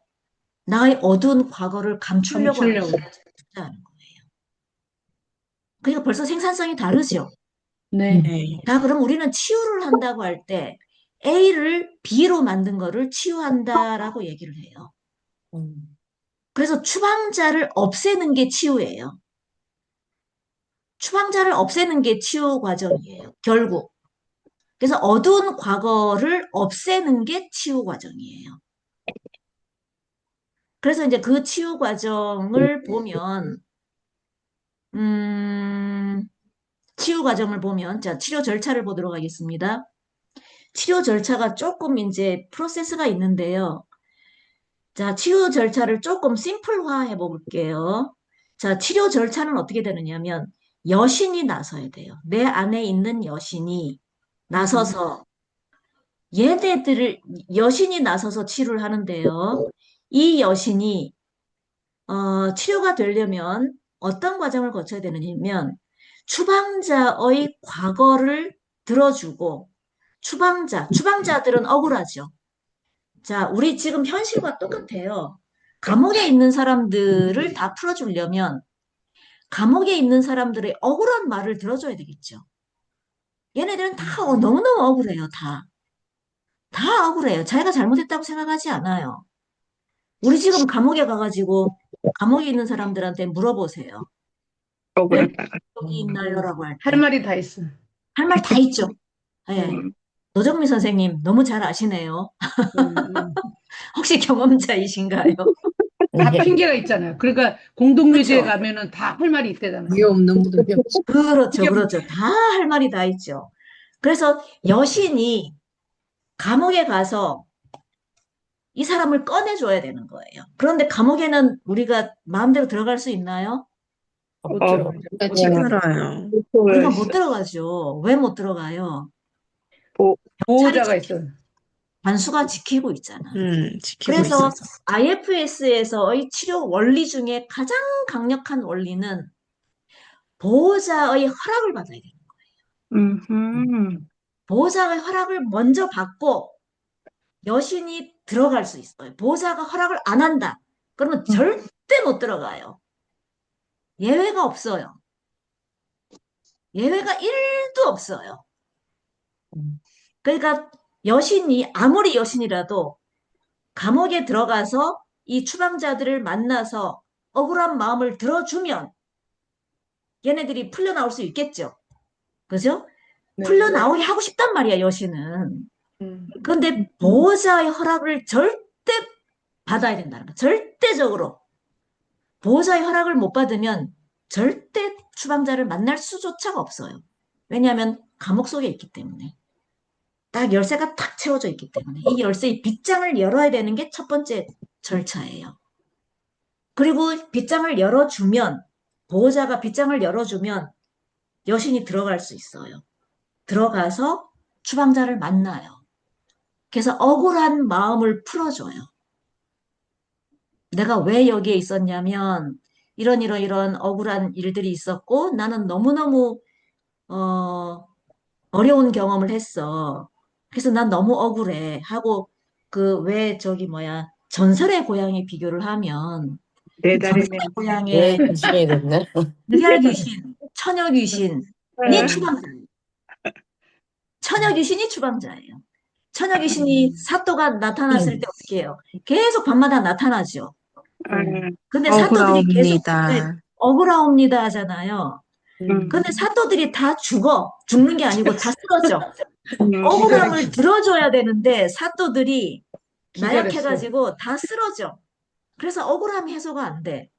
나의 어두운 과거를 감추려고 하는 감추려고. 데 투자하는 거예요. 그러니까 벌써 생산성이 다르죠. 네, 네. 자, 그럼 우리는 치유를 한다고 할 때 A를 B로 만든 거를 치유한다라고 얘기를 해요. 음, 그래서 추방자를 없애는 게 치유예요. 추방자를 없애는 게 치유 과정이에요. 결국. 그래서 어두운 과거를 없애는 게 치유 과정이에요. 그래서 이제 그 치유 과정을 보면, 음, 치유 과정을 보면, 자, 치료 절차를 보도록 하겠습니다. 치료 절차가 조금 이제 프로세스가 있는데요. 자, 치료 절차를 조금 심플화 해볼게요. 자, 치료 절차는 어떻게 되느냐면, 여신이 나서야 돼요. 내 안에 있는 여신이 음, 나서서 여신이 나서서 치료를 하는데요. 이 여신이, 치료가 되려면 어떤 과정을 거쳐야 되느냐면, 추방자의 과거를 들어주고, 추방자들은 억울하죠. 자, 우리 지금 현실과 똑같아요. 감옥에 있는 사람들을 다 풀어주려면, 감옥에 있는 사람들의 억울한 말을 들어줘야 되겠죠. 얘네들은 다 너무너무 억울해요, 다. 다 억울해요. 자기가 잘못했다고 생각하지 않아요. 우리 지금 감옥에 가가지고 감옥에 있는 사람들한테 물어보세요. 왜 억울하다가. 여기 있나요라고 할 할 때. 말이 다 있어. 할 말 다 있죠. 예. 네, 노정미 선생님 너무 잘 아시네요. 음. 혹시 경험자이신가요? 다 네. 핑계가 있잖아요. 그러니까 공동묘지에 그렇죠. 가면은 다 할 말이 있대잖아요. 이유 없는 분이 없지. 그렇죠. 그게 그렇죠. 다 할 말이 다 있죠. 그래서 여신이 감옥에 가서 이 사람을 꺼내줘야 되는 거예요. 그런데 감옥에는 우리가 마음대로 들어갈 수 있나요? 못 어, 들어가죠. 못 못 들어가죠. 알아요. 우리가 못 들어가죠. 왜 못 들어가요? 보, 경찰이 보호자가 있어요. 관수가 지키고 있잖아. 지키고 그래서 있어서. IFS에서의 치료 원리 중에 가장 강력한 원리는 보호자의 허락을 받아야 돼요. 음, 보호자의 허락을 먼저 받고 여신이 들어갈 수 있어요. 보호자가 허락을 안 한다. 그러면 절대 못 들어가요. 예외가 없어요. 예외가 1도 없어요. 음, 그러니까 여신이 아무리 여신이라도 감옥에 들어가서 이 추방자들을 만나서 억울한 마음을 들어주면 얘네들이 풀려나올 수 있겠죠. 그죠? 네. 풀려나오게 하고 싶단 말이야, 여신은. 음, 그런데 보호자의 허락을 절대 받아야 된다는 거. 절대적으로. 보호자의 허락을 못 받으면 절대 추방자를 만날 수조차가 없어요. 왜냐하면 감옥 속에 있기 때문에. 딱 열쇠가 탁 채워져 있기 때문에. 이 열쇠의 빗장을 열어야 되는 게 첫 번째 절차예요. 그리고 빗장을 열어주면, 보호자가 빗장을 열어주면 여신이 들어갈 수 있어요. 들어가서 추방자를 만나요. 그래서 억울한 마음을 풀어줘요. 내가 왜 여기에 있었냐면 이런 억울한 일들이 있었고 나는 너무너무 어, 어려운 경험을 했어. 그래서 난 너무 억울해. 하고, 그, 왜 저기 뭐야, 전설의 고향에 비교를 하면, 네 달의 전설의 맹. 고향에 예, 귀신이 됐네. 달걀 귀신, 처녀 귀신이 네. 추방자예요. 처녀 귀신이 추방자예요. 처녀 귀신이 사또가 나타났을 때 어떻게 해요? 계속 밤마다 나타나죠. 근데 사또들이 계속 네, 억울합니다. 억울하옵니다 하잖아요. 음, 근데 사또들이 다 죽어. 죽는 게 아니고 다 쓰러져. 기절해. 억울함을 들어줘야 되는데 사또들이 기절했어. 나약해가지고 다 쓰러져. 그래서 억울함이 해소가 안 돼.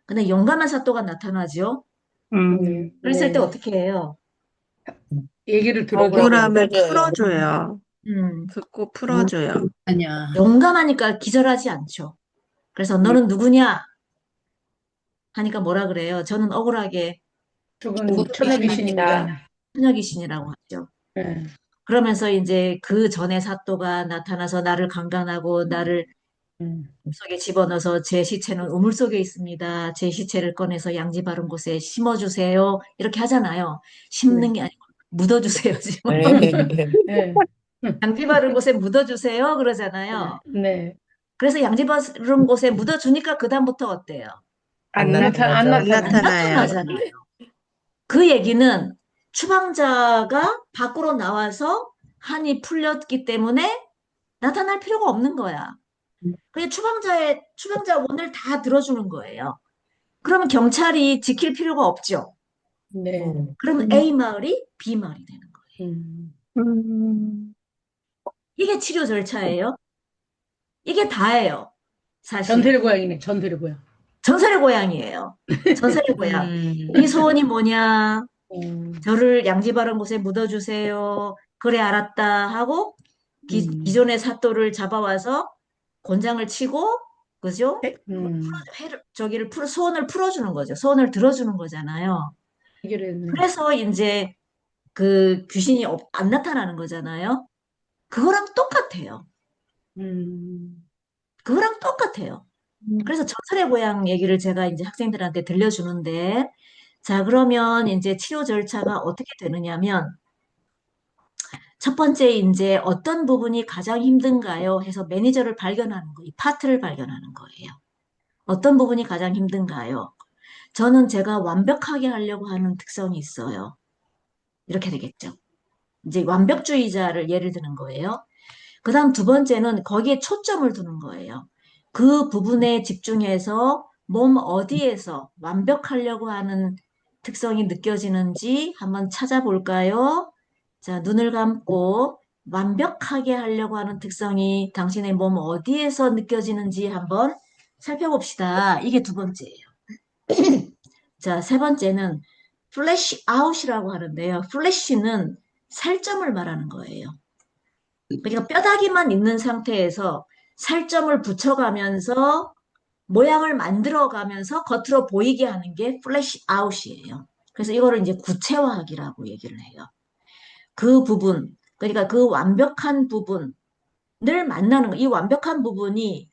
근데 용감한 사또가 나타나죠. 음, 그랬을 때 네. 어떻게 해요? 얘기를 들어줘. 억울함을 억울함을 풀어줘요. 풀어줘요. 음, 듣고 풀어줘요. 아니야. 용감하니까 기절하지 않죠. 그래서 음, 너는 누구냐? 하니까 뭐라 그래요? 저는 억울하게 죽은 죽은 천하 귀신입니다. 귀신입니다. 처녀 귀신이라고 하죠. 네. 그러면서 이제 그 전에 사또가 나타나서 나를 강간하고 나를 음. 속에 집어넣어서 제 시체는 우물 속에 있습니다. 제 시체를 꺼내서 양지 바른 곳에 심어주세요. 이렇게 하잖아요. 심는 네. 게 아니고 묻어주세요. 지금. 네. 네. 양지 바른 곳에 묻어주세요. 그러잖아요. 네. 그래서 양지 바른 곳에 묻어주니까 그다음부터 어때요? 안 안 안 나타나죠. 안 안 나타나. 나타나요. 나타나잖아요. 그 얘기는 추방자가 밖으로 나와서 한이 풀렸기 때문에 나타날 필요가 없는 거야. 그냥 추방자 원을 다 들어주는 거예요. 그러면 경찰이 지킬 필요가 없죠. 네. 그러면 음, A 마을이 B 마을이 되는 거예요. 음. 음, 이게 치료 절차예요. 이게 다예요. 사실. 전설의 고향이네. 전설의 고향. 전설의 고향이에요. 전설의 고향. 네 음, 소원이 뭐냐? 음. 저를 양지 바른 곳에 묻어주세요. 그래, 알았다 하고 음. 기존의 사또를 잡아와서 곤장을 치고, 그죠? 음. 소원을 풀어주는 거죠. 소원을 들어주는 거잖아요. 해결했네. 그래서 이제 그 귀신이 안 나타나는 거잖아요. 그거랑 똑같아요. 음. 그거랑 똑같아요. 그래서 전설의 고향 얘기를 제가 이제 학생들한테 들려주는데, 자, 그러면 이제 치료 절차가 어떻게 되느냐면, 첫 번째 이제 어떤 부분이 가장 힘든가요? 해서 매니저를 발견하는 거, 이 파트를 발견하는 거예요. 어떤 부분이 가장 힘든가요? 저는 제가 완벽하게 하려고 하는 특성이 있어요. 이렇게 되겠죠. 이제 완벽주의자를 예를 드는 거예요. 그 다음 두 번째는 거기에 초점을 두는 거예요. 그 부분에 집중해서 몸 어디에서 완벽하려고 하는 특성이 느껴지는지 한번 찾아볼까요? 자, 눈을 감고 완벽하게 하려고 하는 특성이 당신의 몸 어디에서 느껴지는지 한번 살펴봅시다. 이게 두 번째예요. 자, 세 번째는 플래시 아웃이라고 하는데요. 플래시는 살점을 말하는 거예요. 그러니까 뼈다귀만 있는 상태에서 살점을 붙여가면서 모양을 만들어가면서 겉으로 보이게 하는 게 플래시 아웃이에요. 그래서 이거를 이제 구체화하기라고 얘기를 해요. 그 부분, 그러니까 그 완벽한 부분을 만나는 거. 이 완벽한 부분이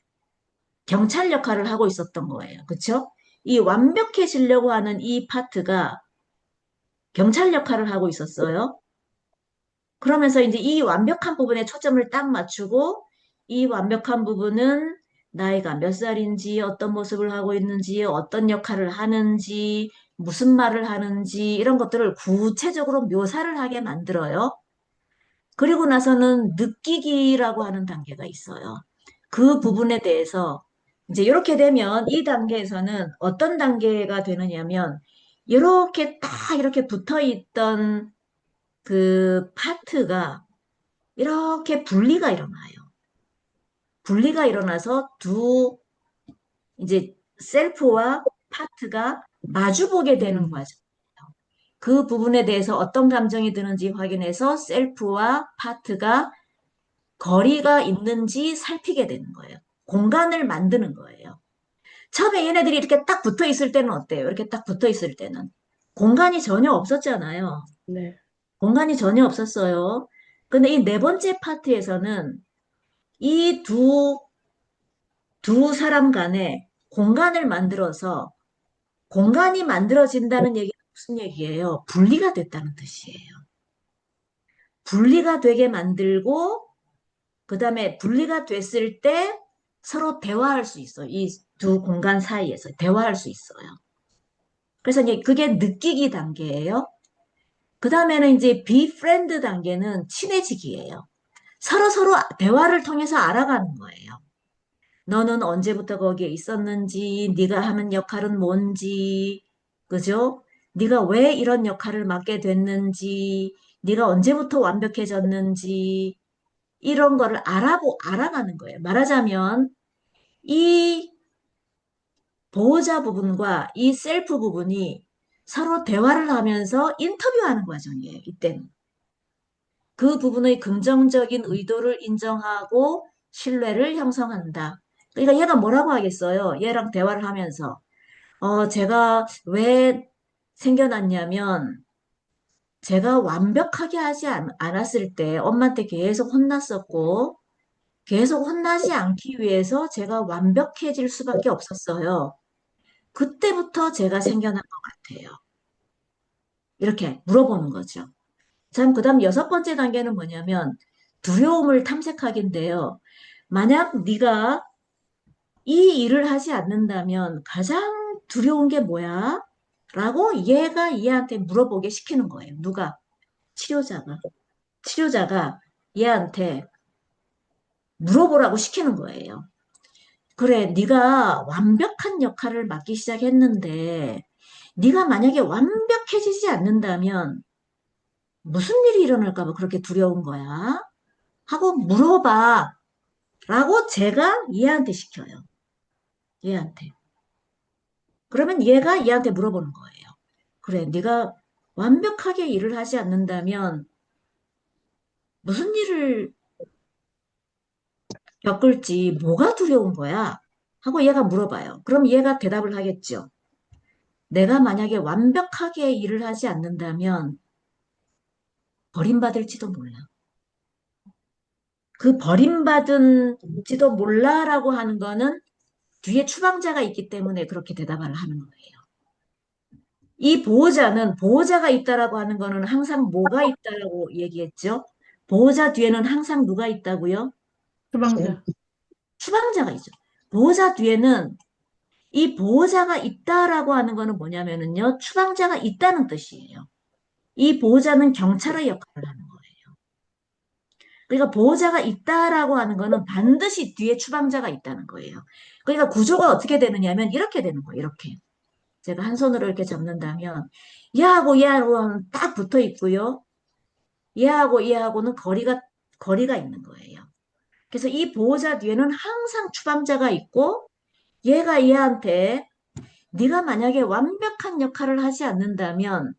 경찰 역할을 하고 있었던 거예요. 그렇죠? 이 완벽해지려고 하는 이 파트가 경찰 역할을 하고 있었어요. 그러면서 이제 이 완벽한 부분에 초점을 딱 맞추고 이 완벽한 부분은 나이가 몇 살인지, 어떤 모습을 하고 있는지, 어떤 역할을 하는지, 무슨 말을 하는지 이런 것들을 구체적으로 묘사를 하게 만들어요. 그리고 나서는 느끼기라고 하는 단계가 있어요. 그 부분에 대해서 이제 이렇게 되면 이 단계에서는 어떤 단계가 되느냐면 이렇게 딱 이렇게 붙어 있던 그 파트가 이렇게 분리가 일어나요. 분리가 일어나서 이제 셀프와 파트가 마주보게 되는 음. 과정. 그 부분에 대해서 어떤 감정이 드는지 확인해서 셀프와 파트가 거리가 있는지 살피게 되는 거예요. 공간을 만드는 거예요. 처음에 얘네들이 이렇게 딱 붙어 있을 때는 어때요? 이렇게 딱 붙어 있을 때는 공간이 전혀 없었잖아요. 네. 공간이 전혀 없었어요. 근데 이 네 번째 파트에서는 이 두 사람 간에 공간을 만들어서 공간이 만들어진다는 얘기는 무슨 얘기예요? 분리가 됐다는 뜻이에요. 분리가 되게 만들고 그 다음에 분리가 됐을 때 서로 대화할 수 있어요. 이 두 공간 사이에서 대화할 수 있어요. 그래서 이제 그게 느끼기 단계예요. 그 다음에는 이제 be friend 단계는 친해지기예요. 서로 대화를 통해서 알아가는 거예요. 너는 언제부터 거기에 있었는지, 네가 하는 역할은 뭔지, 그죠? 네가 왜 이런 역할을 맡게 됐는지, 네가 언제부터 완벽해졌는지, 이런 거를 알아가는 거예요. 말하자면, 이 보호자 부분과 이 셀프 부분이 서로 대화를 하면서 인터뷰하는 과정이에요, 이때는. 그 부분의 긍정적인 의도를 인정하고 신뢰를 형성한다. 그러니까 얘가 뭐라고 하겠어요? 얘랑 대화를 하면서. 제가 왜 생겨났냐면, 제가 완벽하게 하지 않았을 때 엄마한테 계속 혼났었고, 계속 혼나지 않기 위해서 제가 완벽해질 수밖에 없었어요. 그때부터 제가 생겨난 것 같아요. 이렇게 물어보는 거죠. 참, 그 다음 여섯 번째 단계는 뭐냐면 두려움을 탐색하기인데요. 만약 네가 이 일을 하지 않는다면 가장 두려운 게 뭐야? 라고 얘가 얘한테 물어보게 시키는 거예요. 누가? 치료자가. 치료자가 얘한테 물어보라고 시키는 거예요. 그래, 네가 완벽한 역할을 맡기 시작했는데 네가 만약에 완벽해지지 않는다면 무슨 일이 일어날까 봐 그렇게 두려운 거야? 하고 물어봐. 라고 제가 얘한테 시켜요. 얘한테. 그러면 얘가 얘한테 물어보는 거예요. 그래, 네가 완벽하게 일을 하지 않는다면 무슨 일을 겪을지 뭐가 두려운 거야? 하고 얘가 물어봐요. 그럼 얘가 대답을 하겠죠. 내가 만약에 완벽하게 일을 하지 않는다면 버림받을지도 몰라. 그 버림받은지도 몰라라고 하는 거는 뒤에 추방자가 있기 때문에 그렇게 대답을 하는 거예요. 이 보호자는 보호자가 있다라고 하는 거는 항상 뭐가 있다라고 얘기했죠? 보호자 뒤에는 항상 누가 있다고요? 처방자. 추방자가 있죠. 보호자 뒤에는 이 보호자가 있다라고 하는 거는 뭐냐면은요, 추방자가 있다는 뜻이에요. 이 보호자는 경찰의 역할을 하는 거예요. 그러니까 보호자가 있다라고 하는 거는 반드시 뒤에 추방자가 있다는 거예요. 그러니까 구조가 어떻게 되느냐면 이렇게 되는 거예요. 이렇게. 제가 한 손으로 이렇게 잡는다면 얘하고는 딱 붙어 있고요. 얘하고는 거리가 있는 거예요. 그래서 이 보호자 뒤에는 항상 추방자가 있고 얘가 얘한테 네가 만약에 완벽한 역할을 하지 않는다면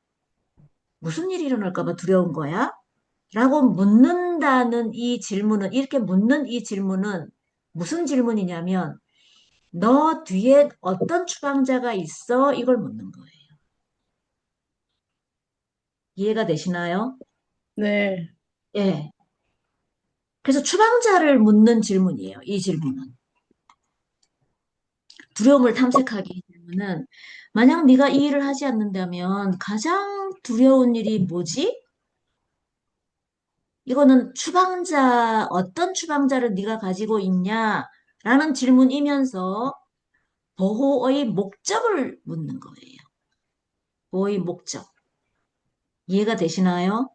무슨 일이 일어날까 봐 두려운 거야? 라고 묻는다는 이 질문은, 이렇게 묻는 이 질문은 무슨 질문이냐면, 너 뒤에 어떤 추방자가 있어? 이걸 묻는 거예요. 이해가 되시나요? 네. 예. 그래서 추방자를 묻는 질문이에요. 이 질문은. 두려움을 탐색하기 질문은, 만약 네가 이 일을 하지 않는다면 가장 두려운 일이 뭐지? 이거는 어떤 추방자를 네가 가지고 있냐? 라는 질문이면서 보호의 목적을 묻는 거예요. 보호의 목적. 이해가 되시나요?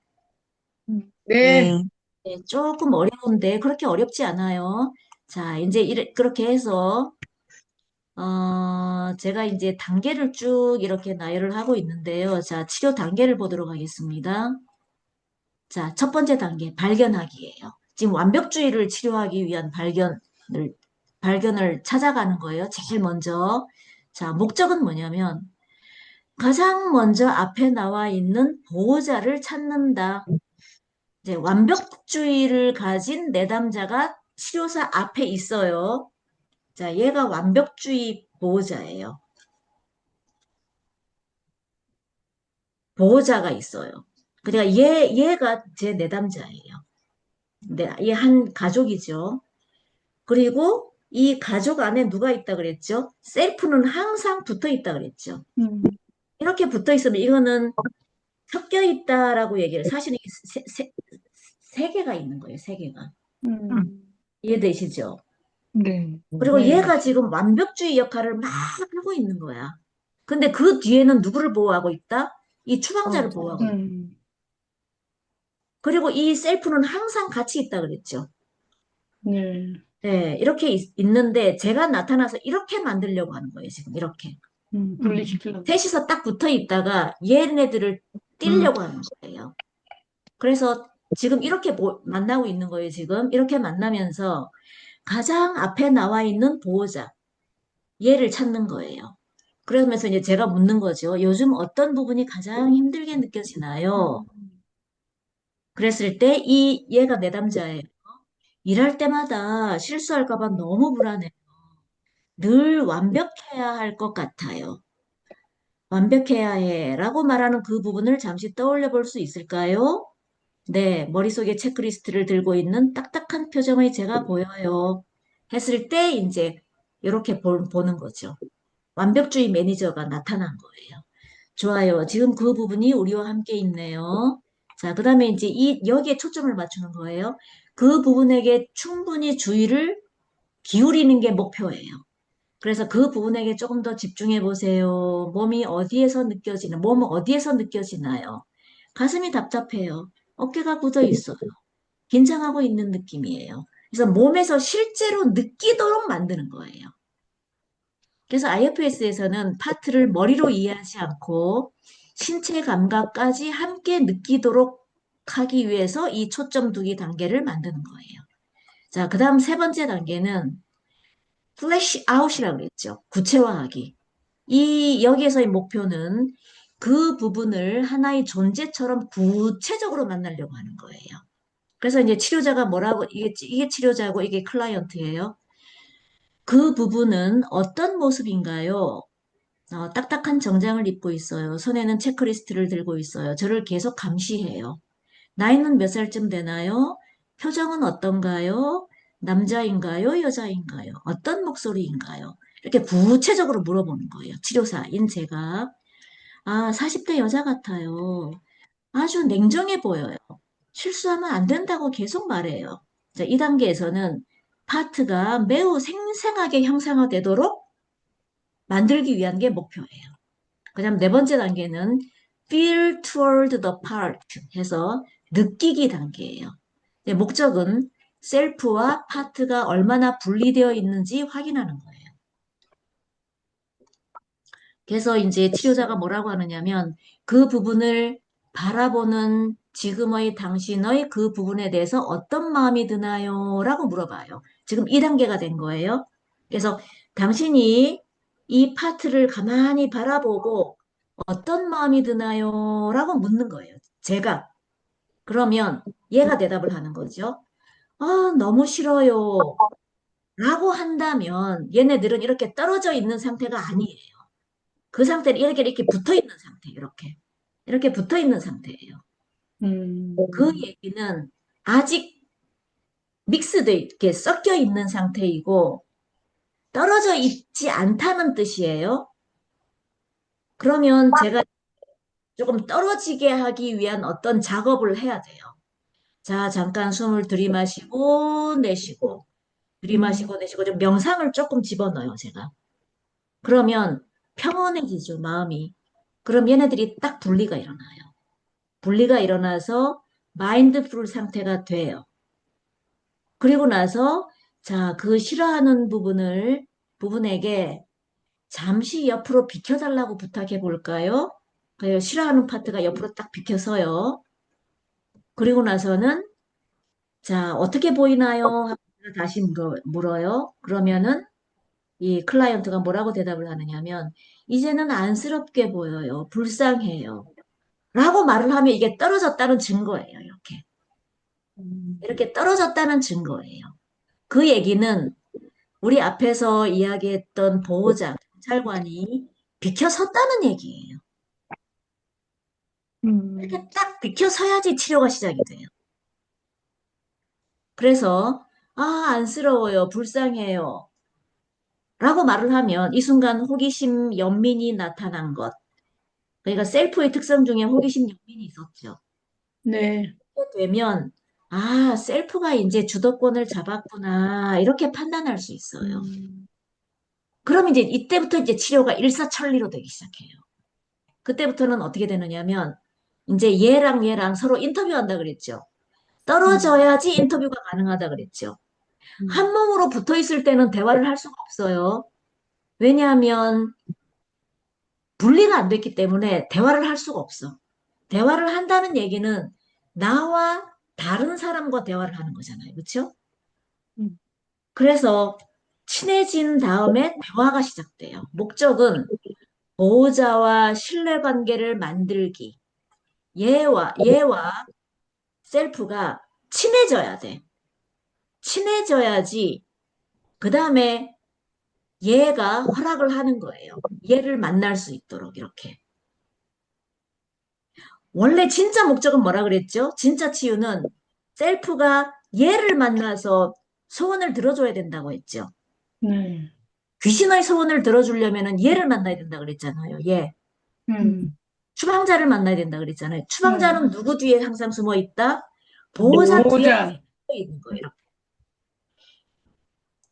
네. 네. 네, 조금 어려운데 그렇게 어렵지 않아요. 자, 이제 그렇게 해서 제가 이제 단계를 쭉 이렇게 나열을 하고 있는데요. 자, 치료 단계를 보도록 하겠습니다. 자, 첫 번째 단계, 발견하기예요. 지금 완벽주의를 치료하기 위한 발견을 찾아가는 거예요. 제일 먼저. 자, 목적은 뭐냐면, 가장 먼저 앞에 나와 있는 보호자를 찾는다. 이제 완벽주의를 가진 내담자가 치료사 앞에 있어요. 자, 얘가 완벽주의 보호자예요. 보호자가 있어요. 그러니까 얘가 제 내담자예요. 네, 얘 한 가족이죠. 그리고 이 가족 안에 누가 있다 그랬죠? 셀프는 항상 붙어 있다 그랬죠. 음. 이렇게 붙어 있으면 이거는 섞여 있다라고 얘기를, 사실은 이게 세 개가 있는 거예요, 세 개가. 이해되시죠? 네. 그리고 네. 얘가 지금 완벽주의 역할을 막 하고 있는 거야. 근데 그 뒤에는 누구를 보호하고 있다? 이 추방자를 보호하고 있다. 그리고 이 셀프는 항상 같이 있다 그랬죠. 네. 네, 이렇게 있는데 제가 나타나서 이렇게 만들려고 하는 거예요, 지금 이렇게. 분리시키려고. 셋이서 딱 붙어 있다가 얘네들을 띄려고 하는 거예요. 그래서 지금 이렇게 만나고 있는 거예요, 지금. 이렇게 만나면서 가장 앞에 나와 있는 보호자, 얘를 찾는 거예요. 그러면서 이제 제가 묻는 거죠. 요즘 어떤 부분이 가장 힘들게 느껴지나요? 그랬을 때 얘가 내담자예요. 일할 때마다 실수할까 봐 너무 불안해요. 늘 완벽해야 할 것 같아요. 완벽해야 해 라고 말하는 그 부분을 잠시 떠올려 볼 수 있을까요? 네, 머릿속에 체크리스트를 들고 있는 딱딱한 표정의 제가 보여요. 했을 때 이제 이렇게 보는 거죠. 완벽주의 매니저가 나타난 거예요. 좋아요. 지금 그 부분이 우리와 함께 있네요. 자, 그 다음에 이제 여기에 초점을 맞추는 거예요. 그 부분에게 충분히 주의를 기울이는 게 목표예요. 그래서 그 부분에게 조금 더 집중해 보세요. 몸은 어디에서 느껴지나요? 가슴이 답답해요. 어깨가 굳어 있어요. 긴장하고 있는 느낌이에요. 그래서 몸에서 실제로 느끼도록 만드는 거예요. 그래서 IFS에서는 파트를 머리로 이해하지 않고 신체 감각까지 함께 느끼도록 하기 위해서 이 초점 두기 단계를 만드는 거예요. 자, 그 다음 세 번째 단계는 플래시 아웃이라고 그랬죠. 구체화하기. 여기에서의 목표는 그 부분을 하나의 존재처럼 구체적으로 만나려고 하는 거예요. 그래서 이제 치료자가 뭐라고, 이게 치료자고 이게 클라이언트예요. 그 부분은 어떤 모습인가요? 딱딱한 정장을 입고 있어요. 손에는 체크리스트를 들고 있어요. 저를 계속 감시해요. 나이는 몇 살쯤 되나요? 표정은 어떤가요? 남자인가요? 여자인가요? 어떤 목소리인가요? 이렇게 구체적으로 물어보는 거예요. 치료사인 제가. 40대 여자 같아요. 아주 냉정해 보여요. 실수하면 안 된다고 계속 말해요. 자, 이 단계에서는 파트가 매우 생생하게 형상화되도록 만들기 위한 게 목표예요. 그다음 네 번째 단계는 feel toward the part 해서 느끼기 단계예요. 목적은 셀프와 파트가 얼마나 분리되어 있는지 확인하는 거예요. 그래서 이제 치료자가 뭐라고 하느냐면 그 부분을 바라보는 지금의 당신의 그 부분에 대해서 어떤 마음이 드나요? 라고 물어봐요. 지금 2단계가 된 거예요. 그래서 당신이 이 파트를 가만히 바라보고 어떤 마음이 드나요? 라고 묻는 거예요. 제가. 그러면 얘가 대답을 하는 거죠. 너무 싫어요. 라고 한다면 얘네들은 이렇게 떨어져 있는 상태가 아니에요. 그 상태는 이렇게 붙어 있는 상태, 이렇게. 이렇게 붙어 있는 상태예요. 그 얘기는 아직 믹스돼, 이렇게 섞여 있는 상태이고 떨어져 있지 않다는 뜻이에요. 그러면 제가 조금 떨어지게 하기 위한 어떤 작업을 해야 돼요. 자, 잠깐 숨을 들이마시고 내쉬고, 들이마시고 내쉬고, 좀 명상을 조금 집어넣어요, 제가. 그러면 평온해지죠, 마음이. 그럼 얘네들이 딱 분리가 일어나요. 분리가 일어나서 마인드풀 상태가 돼요. 그리고 나서 자, 그 싫어하는 부분에게 잠시 옆으로 비켜달라고 부탁해 볼까요? 그 싫어하는 파트가 옆으로 딱 비켜서요. 그리고 나서는 자, 어떻게 보이나요? 하고 다시 물어요. 그러면은 이 클라이언트가 뭐라고 대답을 하느냐면 이제는 안쓰럽게 보여요. 불쌍해요. 라고 말을 하면 이게 떨어졌다는 증거예요. 이렇게 떨어졌다는 증거예요. 그 얘기는 우리 앞에서 이야기했던 보호자, 경찰관이 비켜섰다는 얘기예요. 이렇게 딱 비켜서야지 치료가 시작이 돼요. 그래서 안쓰러워요. 불쌍해요. 라고 말을 하면 이 순간 호기심, 연민이 나타난 것. 그러니까 셀프의 특성 중에 호기심 연민이 있었죠. 네. 되면 아, 셀프가 이제 주도권을 잡았구나 이렇게 판단할 수 있어요. 음, 그럼 이제 이때부터 이제 치료가 일사천리로 되기 시작해요. 그때부터는 어떻게 되느냐면 이제 얘랑 서로 인터뷰한다 그랬죠. 떨어져야지 인터뷰가 가능하다 그랬죠. 한 몸으로 붙어 있을 때는 대화를 할 수가 없어요. 왜냐하면 분리가 안 됐기 때문에 대화를 할 수가 없어. 대화를 한다는 얘기는 나와 다른 사람과 대화를 하는 거잖아요. 그렇죠? 음, 그래서 친해진 다음에 대화가 시작돼요. 목적은 보호자와 신뢰관계를 만들기. 얘와 셀프가 친해져야 돼. 친해져야지 그 다음에 얘가 허락을 하는 거예요. 얘를 만날 수 있도록 이렇게. 원래 진짜 목적은 뭐라 그랬죠? 진짜 치유는 셀프가 얘를 만나서 소원을 들어줘야 된다고 했죠. 네. 귀신의 소원을 들어주려면 얘를 만나야 된다 그랬잖아요. 얘. 음, 추방자를 만나야 된다 그랬잖아요. 네. 추방자는 누구 뒤에 항상 숨어 있다? 보호자 뒤에 보호자. 숨어 있는 거예요.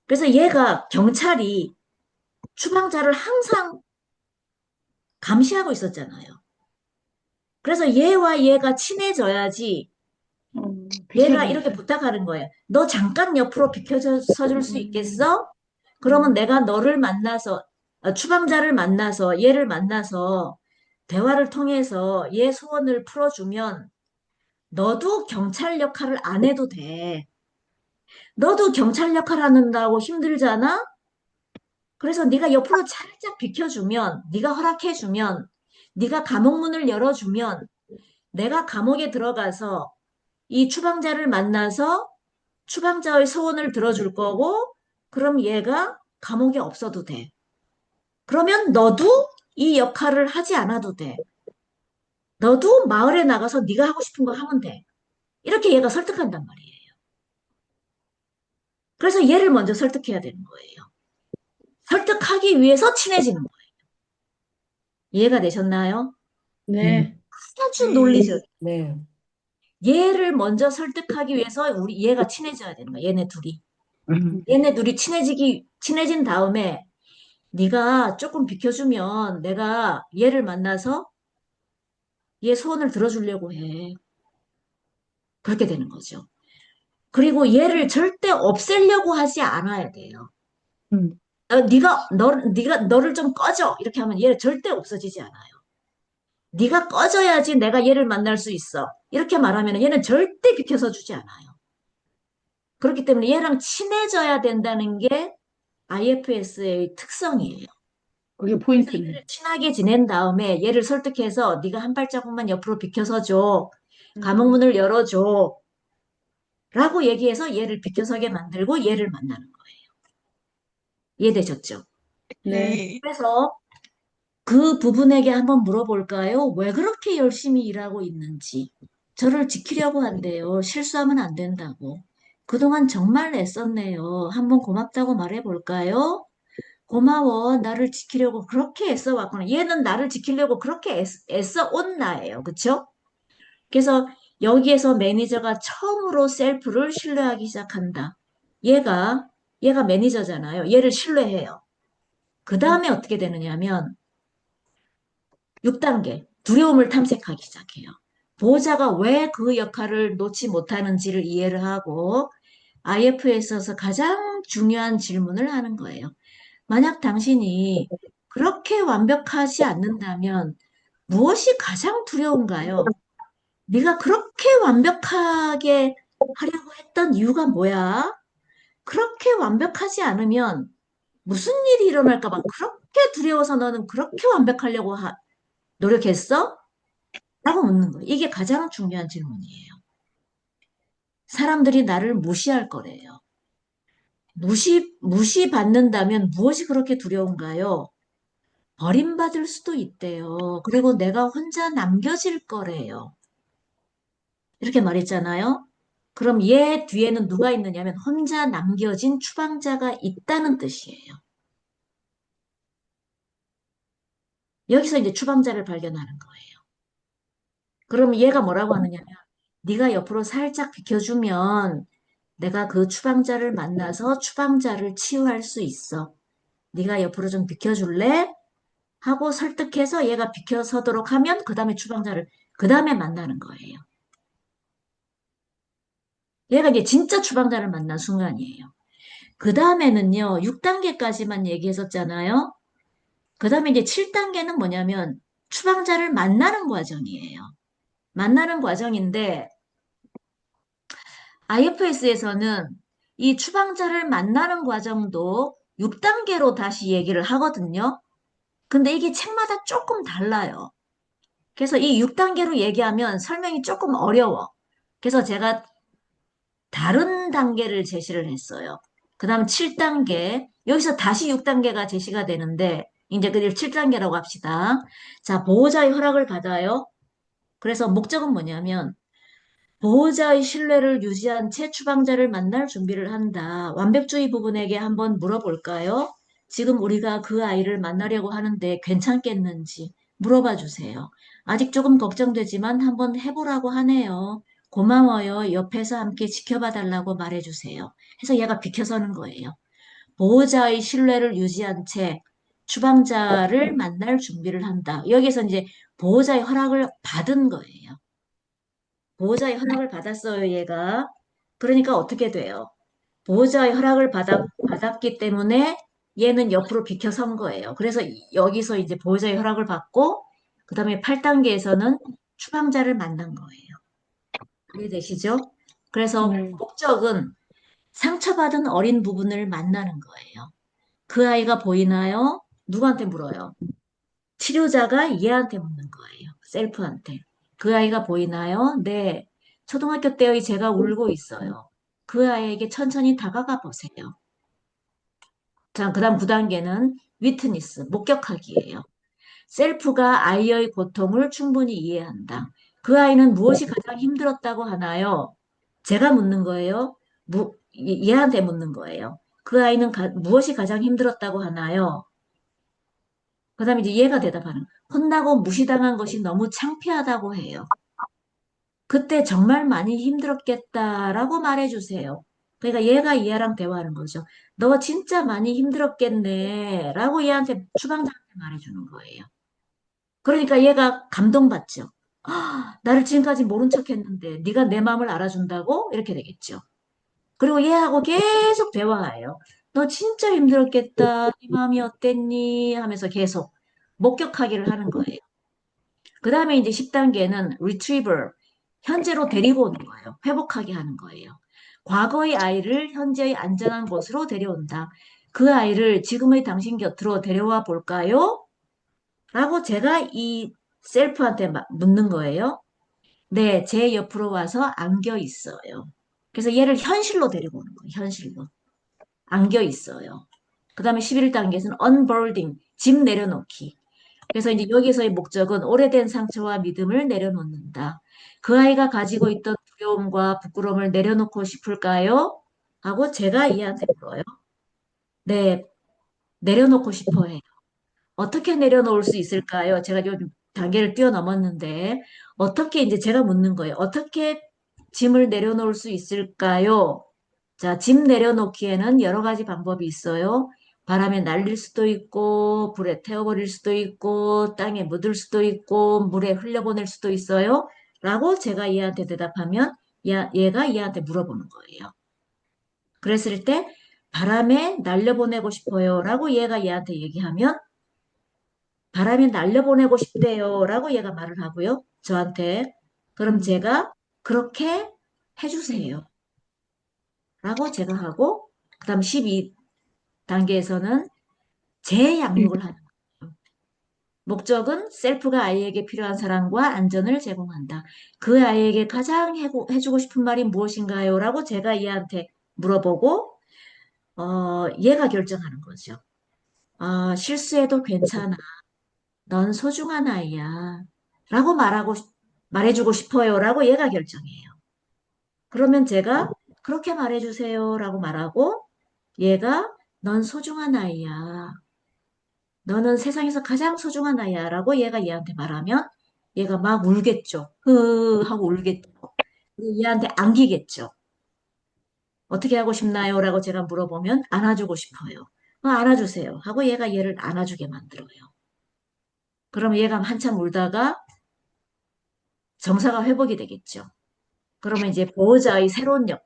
그래서 얘가 경찰이 추방자를 항상 감시하고 있었잖아요. 그래서 얘와 얘가 친해져야지 얘가 이렇게 비켜주지. 부탁하는 거예요. 너 잠깐 옆으로 비켜서 줄 수 음, 있겠어? 그러면 내가 너를 만나서, 추방자를 만나서, 얘를 만나서 대화를 통해서 얘 소원을 풀어주면 너도 경찰 역할을 안 해도 돼. 너도 경찰 역할 한다고 힘들잖아? 그래서 네가 옆으로 살짝 비켜주면, 네가 허락해주면, 네가 감옥 문을 열어주면 내가 감옥에 들어가서 이 추방자를 만나서 추방자의 소원을 들어줄 거고, 그럼 얘가 감옥에 없어도 돼. 그러면 너도 이 역할을 하지 않아도 돼. 너도 마을에 나가서 네가 하고 싶은 거 하면 돼. 이렇게 얘가 설득한단 말이에요. 그래서 얘를 먼저 설득해야 되는 거예요. 설득하기 위해서 친해지는 거예요. 이해가 되셨나요? 네. 아주 논리적. 네. 얘를 먼저 설득하기 위해서 우리 얘가 친해져야 되는 거야. 얘네 둘이. 얘네 둘이 친해진 다음에 네가 조금 비켜주면 내가 얘를 만나서 얘 소원을 들어주려고 해. 그렇게 되는 거죠. 그리고 얘를 절대 없애려고 하지 않아야 돼요. 음. 네가 너를 좀 꺼져 이렇게 하면 얘를 절대 없어지지 않아요. 네가 꺼져야지 내가 얘를 만날 수 있어. 이렇게 말하면 얘는 절대 비켜서 주지 않아요. 그렇기 때문에 얘랑 친해져야 된다는 게 IFS의 특성이에요. 그게 그래서 포인트네. 얘를 친하게 지낸 다음에 얘를 설득해서 네가 한 발자국만 옆으로 비켜서 줘. 감옥 문을 열어줘. 라고 얘기해서 얘를 비켜서게 만들고 얘를 만나는 거예요. 이해되셨죠? 네. 네. 그래서 그 부분에게 한번 물어볼까요? 왜 그렇게 열심히 일하고 있는지. 저를 지키려고 한대요. 실수하면 안 된다고. 그동안 정말 애썼네요. 한번 고맙다고 말해볼까요? 고마워. 나를 지키려고 그렇게 애써왔구나. 얘는 나를 지키려고 그렇게 애써 온 나예요. 그쵸? 그래서 여기에서 매니저가 처음으로 셀프를 신뢰하기 시작한다. 얘가, 얘가 매니저잖아요. 얘를 신뢰해요. 그 다음에 어떻게 되느냐면 6단계 두려움을 탐색하기 시작해요. 보호자가 왜 그 역할을 놓지 못하는지를 이해를 하고 IF에 있어서 가장 중요한 질문을 하는 거예요. 만약 당신이 그렇게 완벽하지 않는다면 무엇이 가장 두려운가요? 네가 그렇게 완벽하게 하려고 했던 이유가 뭐야? 그렇게 완벽하지 않으면 무슨 일이 일어날까 봐 그렇게 두려워서 너는 그렇게 완벽하려고 노력했어? 라고 묻는 거예요. 이게 가장 중요한 질문이에요. 사람들이 나를 무시할 거래요. 무시받는다면 무엇이 그렇게 두려운가요? 버림받을 수도 있대요. 그리고 내가 혼자 남겨질 거래요. 이렇게 말했잖아요. 그럼 얘 뒤에는 누가 있느냐면 혼자 남겨진 추방자가 있다는 뜻이에요. 여기서 이제 추방자를 발견하는 거예요. 그럼 얘가 뭐라고 하느냐면 네가 옆으로 살짝 비켜주면 내가 그 추방자를 만나서 추방자를 치유할 수 있어. 네가 옆으로 좀 비켜줄래? 하고 설득해서 얘가 비켜서도록 하면 그 다음에 추방자를 그 다음에 만나는 거예요. 얘가 이제 진짜 추방자를 만난 순간이에요. 그 다음에는요, 6단계까지만 얘기했었잖아요. 그 다음에 이제 7단계는 뭐냐면 추방자를 만나는 과정이에요. 만나는 과정인데 IFS에서는 이 추방자를 만나는 과정도 6단계로 다시 얘기를 하거든요. 근데 이게 책마다 조금 달라요. 그래서 이 6단계로 얘기하면 설명이 조금 어려워. 그래서 제가 다른 단계를 제시를 했어요. 그 다음 7단계. 여기서 다시 6단계가 제시가 되는데, 이제 그걸 7단계라고 합시다. 자, 보호자의 허락을 받아요. 그래서 목적은 뭐냐면, 보호자의 신뢰를 유지한 채 추방자를 만날 준비를 한다. 완벽주의 부분에게 한번 물어볼까요? 지금 우리가 그 아이를 만나려고 하는데 괜찮겠는지 물어봐 주세요. 아직 조금 걱정되지만 한번 해보라고 하네요. 고마워요. 옆에서 함께 지켜봐 달라고 말해 주세요. 해서 얘가 비켜서는 거예요. 보호자의 신뢰를 유지한 채 추방자를 만날 준비를 한다. 여기서 이제 보호자의 허락을 받은 거예요. 보호자의 허락을 받았어요, 얘가. 그러니까 어떻게 돼요? 보호자의 허락을 받았기 때문에 얘는 옆으로 비켜선 거예요. 그래서 여기서 이제 보호자의 허락을 받고, 그 다음에 8단계에서는 추방자를 만난 거예요. 이해되시죠? 그래서 네. 목적은 상처받은 어린 부분을 만나는 거예요. 그 아이가 보이나요? 누구한테 물어요? 치료자가 얘한테 묻는 거예요. 셀프한테. 그 아이가 보이나요? 네. 초등학교 때의 제가 울고 있어요. 그 아이에게 천천히 다가가 보세요. 자, 그 다음 9단계는 위트니스, 목격하기예요. 셀프가 아이의 고통을 충분히 이해한다. 그 아이는 무엇이 가장 힘들었다고 하나요? 제가 묻는 거예요. 얘한테 묻는 거예요. 그 아이는 무엇이 가장 힘들었다고 하나요? 그 다음에 이제 얘가 대답하는 거예요. 혼나고 무시당한 것이 너무 창피하다고 해요. 그때 정말 많이 힘들었겠다라고 말해주세요. 그러니까 얘가 얘랑 대화하는 거죠. 너 진짜 많이 힘들었겠네 라고 얘한테 추방자한테 말해주는 거예요. 그러니까 얘가 감동받죠. 아, 나를 지금까지 모른 척 했는데 네가 내 마음을 알아준다고? 이렇게 되겠죠. 그리고 얘하고 계속 대화해요. 너 진짜 힘들었겠다. 네 마음이 어땠니? 하면서 계속 목격하기를 하는 거예요. 그 다음에 이제 10단계는 retrieval, 현재로 데리고 오는 거예요. 회복하게 하는 거예요. 과거의 아이를 현재의 안전한 곳으로 데려온다. 그 아이를 지금의 당신 곁으로 데려와 볼까요? 라고 제가 이 셀프한테 묻는 거예요. 네, 제 옆으로 와서 안겨 있어요. 그래서 얘를 현실로 데리고 오는 거예요. 현실로. 안겨 있어요. 그 다음에 11단계에서는 unburdening, 짐 내려놓기. 그래서 이제 여기서의 목적은 오래된 상처와 믿음을 내려놓는다. 그 아이가 가지고 있던 두려움과 부끄러움을 내려놓고 싶을까요? 하고 제가 얘한테 물어요. 네, 내려놓고 싶어 해요. 어떻게 내려놓을 수 있을까요? 제가 요 단계를 뛰어넘었는데, 어떻게 이제 제가 묻는 거예요. 어떻게 짐을 내려놓을 수 있을까요? 자, 짐 내려놓기에는 여러 가지 방법이 있어요. 바람에 날릴 수도 있고, 불에 태워버릴 수도 있고, 땅에 묻을 수도 있고, 물에 흘려보낼 수도 있어요. 라고 제가 얘한테 대답하면, 얘가 얘한테 물어보는 거예요. 그랬을 때, 바람에 날려보내고 싶어요. 라고 얘가 얘한테 얘기하면, 바람에 날려보내고 싶대요. 라고 얘가 말을 하고요. 저한테. 그럼 제가 그렇게 해주세요. 라고 제가 하고, 그 다음 12단계에서는 재양육을 하는 거예요. 목적은 셀프가 아이에게 필요한 사랑과 안전을 제공한다. 그 아이에게 가장 해주고 싶은 말이 무엇인가요? 라고 제가 얘한테 물어보고, 얘가 결정하는 거죠. 실수해도 괜찮아. 넌 소중한 아이야. 라고 말해주고 싶어요. 라고 얘가 결정해요. 그러면 제가 그렇게 말해주세요. 라고 말하고 얘가 넌 소중한 아이야. 너는 세상에서 가장 소중한 아이야 라고 얘가 얘한테 말하면 얘가 막 울겠죠. 흐 하고 울겠죠. 그리고 얘한테 안기겠죠. 어떻게 하고 싶나요? 라고 제가 물어보면 안아주고 싶어요. 안아주세요. 하고 얘가 얘를 안아주게 만들어요. 그러면 얘가 한참 울다가 정사가 회복이 되겠죠. 그러면 이제 보호자의 새로운 역.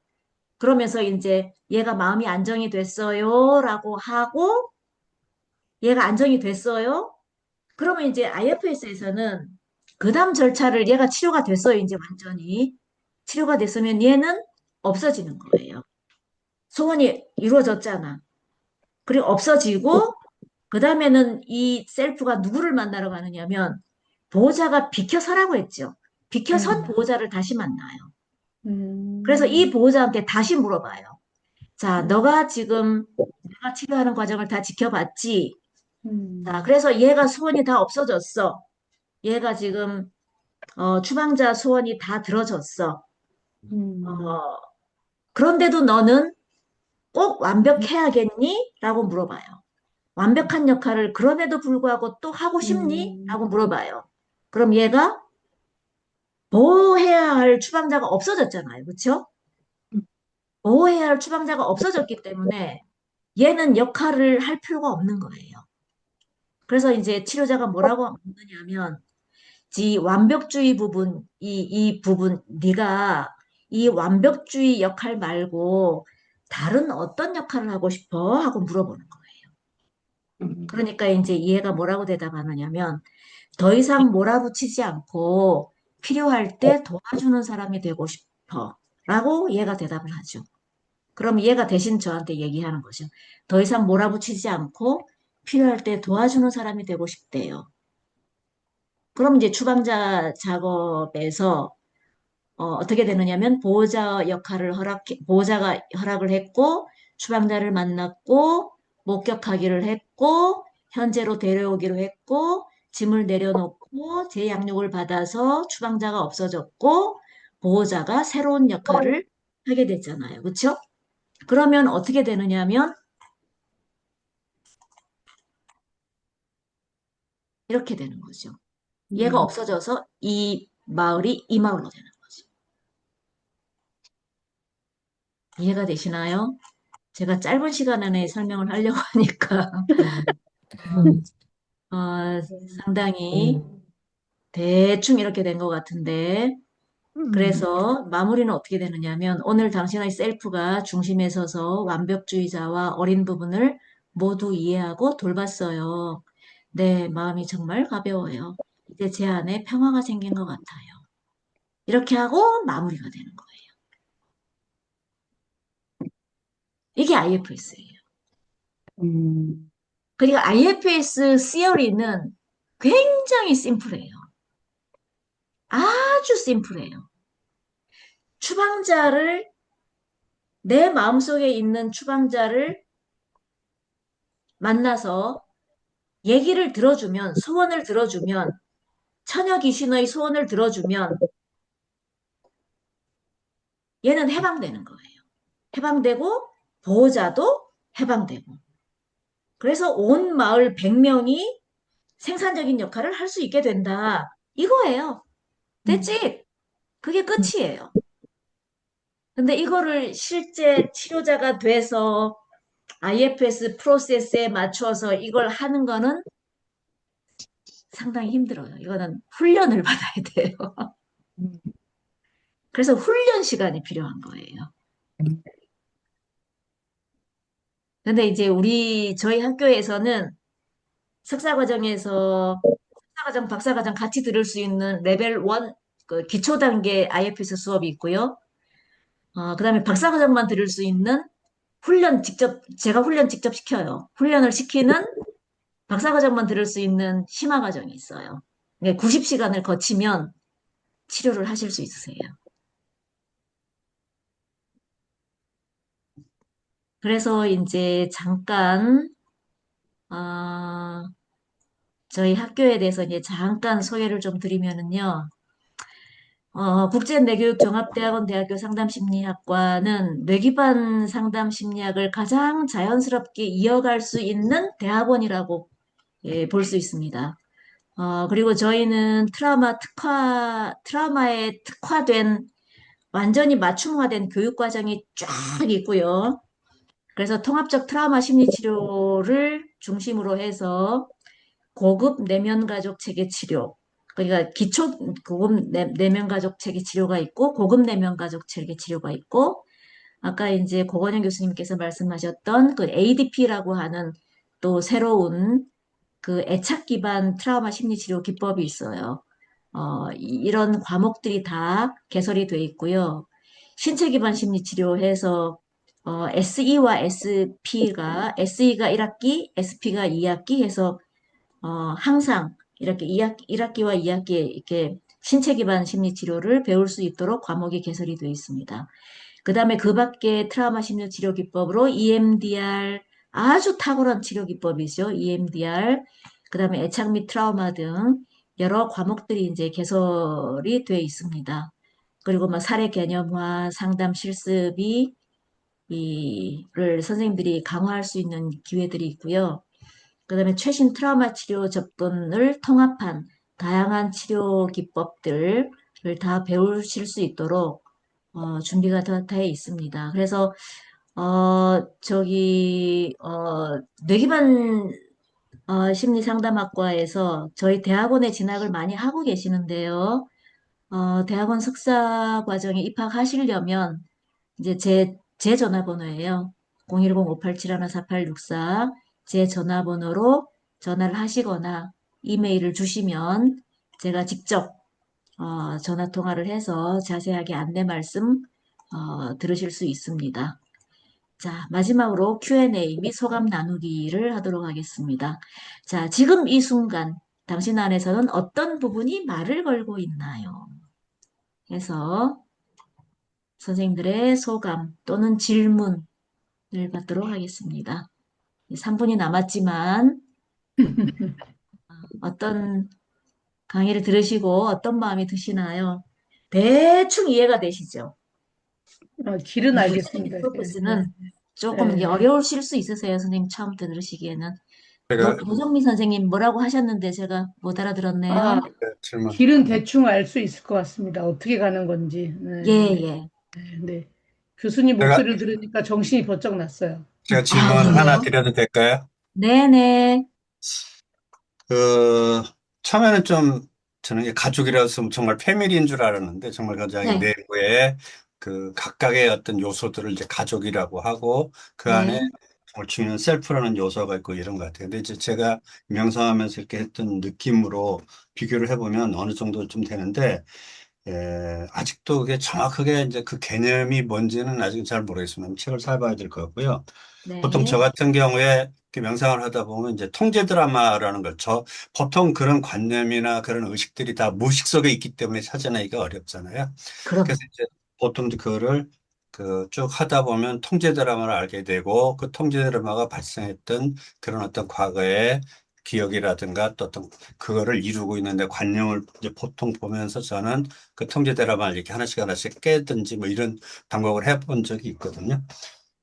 그러면서 이제 얘가 마음이 안정이 됐어요. 라고 하고 얘가 안정이 됐어요. 그러면 이제 IFS에서는 그 다음 절차를 얘가 치료가 됐어요. 이제 완전히. 치료가 됐으면 얘는 없어지는 거예요. 소원이 이루어졌잖아. 그리고 없어지고 그 다음에는 이 셀프가 누구를 만나러 가느냐면 보호자가 비켜서라고 했죠. 비켜선 보호자를 다시 만나요. 그래서 이 보호자한테 다시 물어봐요. 자, 너가 지금 내가 치료하는 과정을 다 지켜봤지? 자, 그래서 얘가 소원이 다 없어졌어. 얘가 지금 추방자 소원이 다 들어졌어. 어, 그런데도 너는 꼭 완벽해야겠니? 라고 물어봐요. 완벽한 역할을 그럼에도 불구하고 또 하고 싶니? 라고 물어봐요. 그럼 얘가 보호해야 할 추방자가 없어졌잖아요. 그렇죠? 보호해야 할 추방자가 없어졌기 때문에 얘는 역할을 할 필요가 없는 거예요. 그래서 이제 치료자가 뭐라고 묻느냐면 이 완벽주의 부분, 이 부분, 네가 이 완벽주의 역할 말고 다른 어떤 역할을 하고 싶어? 하고 물어보는 거예요. 그러니까 이제 얘가 뭐라고 대답하느냐면 더 이상 몰아붙이지 않고 필요할 때 도와주는 사람이 되고 싶어. 라고 얘가 대답을 하죠. 그럼 얘가 대신 저한테 얘기하는 거죠. 더 이상 몰아붙이지 않고 필요할 때 도와주는 사람이 되고 싶대요. 그럼 이제 추방자 작업에서 떻게 되느냐면 보호자가 허락을 했고 추방자를 만났고 목격하기를 했고 현재로 데려오기로 했고 짐을 내려놓고 재양육을 받아서 추방자가 없어졌고 보호자가 새로운 역할을 하게 됐잖아요. 그렇죠? 그러면 어떻게 되느냐면 이렇게 되는 거죠. 얘가 없어져서 이 마을이 이 마을로 되는 거죠. 이해가 되시나요? 제가 짧은 시간 안에 설명을 하려고 하니까 어, 상당히 대충 이렇게 된 것 같은데 그래서 마무리는 어떻게 되느냐면 오늘 당신의 셀프가 중심에 서서 완벽주의자와 어린 부분을 모두 이해하고 돌봤어요. 네, 마음이 정말 가벼워요. 이제 제 안에 평화가 생긴 것 같아요. 이렇게 하고 마무리가 되는 거예요. 이게 IFS예요. 그리고 IFS 시어리는 굉장히 심플해요. 아주 심플해요. 추방자를, 내 마음속에 있는 추방자를 만나서 얘기를 들어주면, 소원을 들어주면, 처녀 귀신의 소원을 들어주면 얘는 해방되는 거예요. 해방되고 보호자도 해방되고. 그래서 온 마을 100명이 생산적인 역할을 할 수 있게 된다. 이거예요. 됐지? 그게 끝이에요. 근데 이거를 실제 치료자가 돼서 IFS 프로세스에 맞춰서 이걸 하는 거는 상당히 힘들어요. 이거는 훈련을 받아야 돼요. 그래서 훈련 시간이 필요한 거예요. 근데 이제 저희 학교에서는 석사과정, 박사과정 같이 들을 수 있는 레벨 1, 그 기초 단계 IFS 수업이 있고요. 그다음에 박사과정만 들을 수 있는 제가 훈련 직접 시켜요. 훈련을 시키는 박사과정만 들을 수 있는 심화과정이 있어요. 90시간을 거치면 치료를 하실 수 있으세요. 그래서 이제 잠깐, 어, 저희 학교에 대해서 이제 잠깐 소개를 좀 드리면은요. 국제뇌교육종합대학원 대학교 상담심리학과는 뇌기반 상담심리학을 가장 자연스럽게 이어갈 수 있는 대학원이라고 예, 볼 수 있습니다. 그리고 저희는 트라우마에 특화된 완전히 맞춤화된 교육 과정이 쫙 있고요. 그래서 통합적 트라우마 심리 치료를 중심으로 해서 고급 내면 가족 체계 치료, 그러니까 기초 고급 내면 가족 체계 치료가 있고 고급 내면 가족 체계 치료가 있고 아까 이제 고건영 교수님께서 말씀하셨던 그 ADP라고 하는 또 새로운 그 애착 기반 트라우마 심리 치료 기법이 있어요. 이런 과목들이 다 개설이 돼 있고요. 신체 기반 심리 치료해서 SE와 SE가 1학기, SP가 2학기 해서 항상 이렇게 1학기와 2학기에 이렇게 신체 기반 심리 치료를 배울 수 있도록 과목이 개설이 되어 있습니다. 그 다음에 그 밖에 트라우마 심리 치료 기법으로 EMDR 아주 탁월한 치료 기법이죠. EMDR, 그 다음에 애착 및 트라우마 등 여러 과목들이 이제 개설이 되어 있습니다. 그리고 뭐 사례 개념화, 상담 실습이 이를 선생님들이 강화할 수 있는 기회들이 있고요. 그다음에 최신 트라우마 치료 접근을 통합한 다양한 치료 기법들을 다 배우실 수 있도록 준비가 다 돼 있습니다. 그래서 뇌기반 심리 상담학과에서 저희 대학원에 진학을 많이 하고 계시는데요. 대학원 석사 과정에 입학하시려면 이제 제 전화번호예요. 010-587-4864 제 전화번호로 전화를 하시거나 이메일을 주시면 제가 직접 전화 통화를 해서 자세하게 안내 말씀 들으실 수 있습니다. 자, 마지막으로 Q&A 및 소감 나누기를 하도록 하겠습니다. 자, 지금 이 순간 당신 안에서는 어떤 부분이 말을 걸고 있나요? 해서 선생님들의 소감 또는 질문을 받도록 하겠습니다. 3분이 남았지만 어떤 강의를 들으시고 어떤 마음이 드시나요? 대충 이해가 되시죠? 길은 우리 알겠습니다. 프로세스는 조금 이게 네. 어려우실 수 있으세요, 선생님 처음부터 들으시기에는. 제가 노정미 선생님 뭐라고 하셨는데 제가 못 알아들었네요. 질문. 길은 대충 알 수 있을 것 같습니다. 어떻게 가는 건지. 예, 네. 예. 네. 교수님 제가 목소리를 들으니까 정신이 번쩍 났어요. 제가 질문 아, 하나 그래요? 드려도 될까요? 네네. 그 처음에는 좀 저는 이게 가족이라서 정말 패밀리인 줄 알았는데 정말 가장 네, 내부에 그 각각의 어떤 요소들을 이제 가족이라고 하고 그 안에 네, 정말 중요한 셀프라는 요소가 있고 이런 것 같아요. 근데 이제 제가 명상하면서 이렇게 했던 느낌으로 비교를 해보면 어느 정도 좀 되는데 아직도 그게 정확하게 이제 그 개념이 뭔지는 아직 잘 모르겠습니다. 책을 사봐야 될 것 같고요. 보통 저 네. 같은 경우에 이렇게 명상을 하다 보면 이제 통제 드라마라는 걸 보통 그런 관념이나 그런 의식들이 다 무의식 속에 있기 때문에 찾아내기가 어렵잖아요. 그래서 그럼. 이제 보통 이제 그거를 그 쭉 하다 보면 통제 드라마를 알게 되고 그 통제 드라마가 발생했던 그런 어떤 과거의 기억이라든가 또 어떤 그거를 이루고 있는데 관념을 이제 보통 보면서 저는 그 통제 드라마를 이렇게 하나씩 하나씩 깨든지 뭐 이런 방법을 해본 적이 있거든요.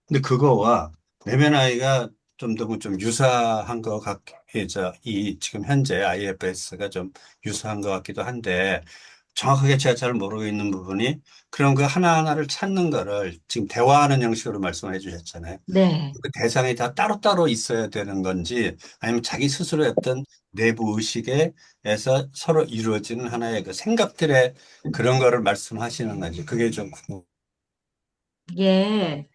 근데 그거와 내면 아이가 좀 더 좀 유사한 것 같기도 이 지금 현재 IFS가 좀 유사한 것 같기도 한데 정확하게 제가 잘 모르고 있는 부분이 그런 그 하나하나를 찾는 거를 지금 대화하는 형식으로 말씀해 주셨잖아요. 네. 그 대상이 다 따로따로 있어야 되는 건지 아니면 자기 스스로 했던 내부 의식에서 서로 이루어지는 하나의 그 생각들의 그런 거를 말씀하시는 건지 그게 좀 예.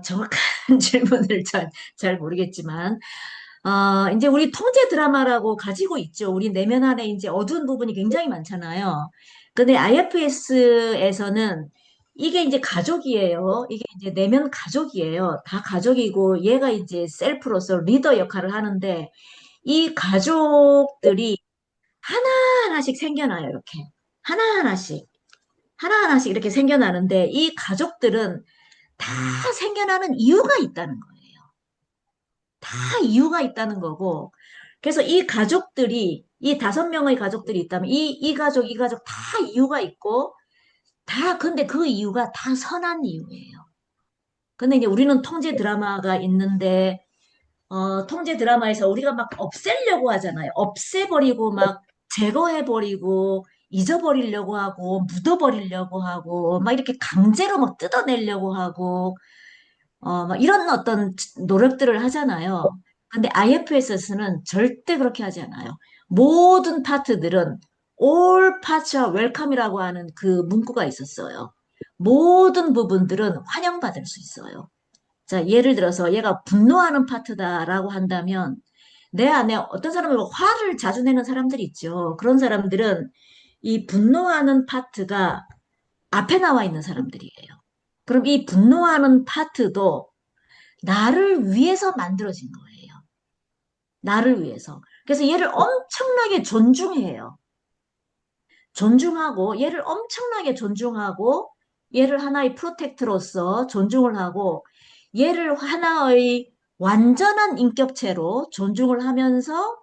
정확한 질문을 잘 모르겠지만, 이제 우리 통제 드라마라고 가지고 있죠. 우리 내면 안에 이제 어두운 부분이 굉장히 많잖아요. 근데 IFS에서는 이게 이제 가족이에요. 이게 이제 내면 가족이에요. 다 가족이고, 얘가 이제 셀프로서 리더 역할을 하는데, 이 가족들이 하나하나씩 생겨나요, 이렇게. 하나하나씩. 하나하나씩 이렇게 생겨나는데, 이 가족들은 다 생겨나는 이유가 있다는 거예요. 다 이유가 있다는 거고. 그래서 이 가족들이, 이 5명의 가족들이 있다면, 이 가족 다 이유가 있고, 근데 그 이유가 다 선한 이유예요. 근데 이제 우리는 통제 드라마가 있는데, 통제 드라마에서 우리가 막 없애려고 하잖아요. 없애버리고 막 제거해버리고 잊어버리려고 하고 묻어버리려고 하고 막 이렇게 강제로 막 뜯어내려고 하고 막 이런 어떤 노력들을 하잖아요. 근데 IFS는 절대 그렇게 하지 않아요. 모든 파트들은 all parts are welcome이라고 하는 그 문구가 있었어요. 모든 부분들은 환영받을 수 있어요. 자, 예를 들어서 얘가 분노하는 파트다라고 한다면 내 안에 어떤 사람은 화를 자주 내는 사람들이 있죠. 그런 사람들은 이 분노하는 파트가 앞에 나와 있는 사람들이에요. 그럼 이 분노하는 파트도 나를 위해서 만들어진 거예요. 나를 위해서. 그래서 얘를 엄청나게 존중해요. 존중하고 얘를 엄청나게 존중하고 얘를 하나의 프로텍트로서 존중을 하고 얘를 하나의 완전한 인격체로 존중을 하면서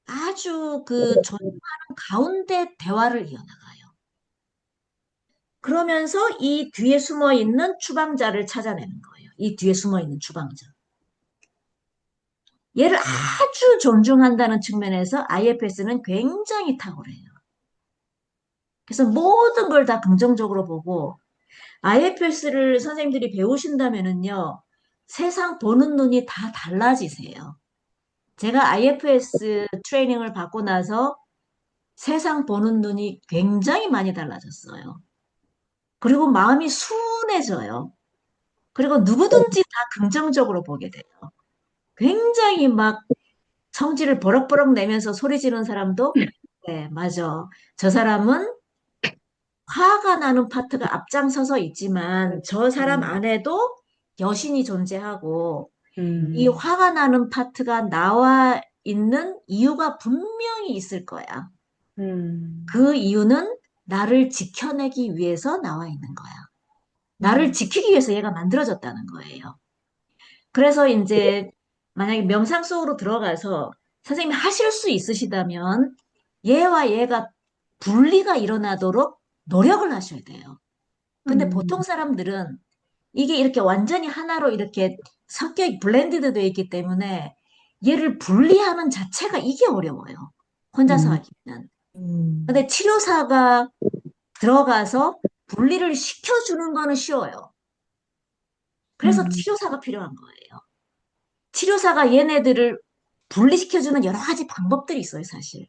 아주 그 존중하는 가운데 대화를 이어나가요. 그러면서 이 뒤에 숨어 있는 추방자를 찾아내는 거예요. 이 뒤에 숨어 있는 추방자. 얘를 아주 존중한다는 측면에서 IFS는 굉장히 탁월해요. 그래서 모든 걸 다 긍정적으로 보고 IFS를 선생님들이 배우신다면은요, 세상 보는 눈이 다 달라지세요. 제가 IFS 트레이닝을 받고 나서 세상 보는 눈이 굉장히 많이 달라졌어요. 그리고 마음이 순해져요. 그리고 누구든지 다 긍정적으로 보게 돼요. 굉장히 막 성질을 버럭버럭 내면서 소리 지르는 사람도, 네, 맞아. 저 사람은 화가 나는 파트가 앞장서서 있지만 저 사람 안에도 여신이 존재하고 이 화가 나는 파트가 나와 있는 이유가 분명히 있을 거야. 그 이유는 나를 지켜내기 위해서 나와 있는 거야. 나를 지키기 위해서 얘가 만들어졌다는 거예요. 그래서 이제 만약에 명상 속으로 들어가서 선생님이 하실 수 있으시다면 얘와 얘가 분리가 일어나도록 노력을 하셔야 돼요. 근데 보통 사람들은 이게 이렇게 완전히 하나로 이렇게 성격이 블렌디드 되어 있기 때문에 얘를 분리하는 자체가 이게 어려워요. 혼자서 하기는. 근데 치료사가 들어가서 분리를 시켜주는 거는 쉬워요. 그래서 치료사가 필요한 거예요. 치료사가 얘네들을 분리시켜주는 여러 가지 방법들이 있어요, 사실.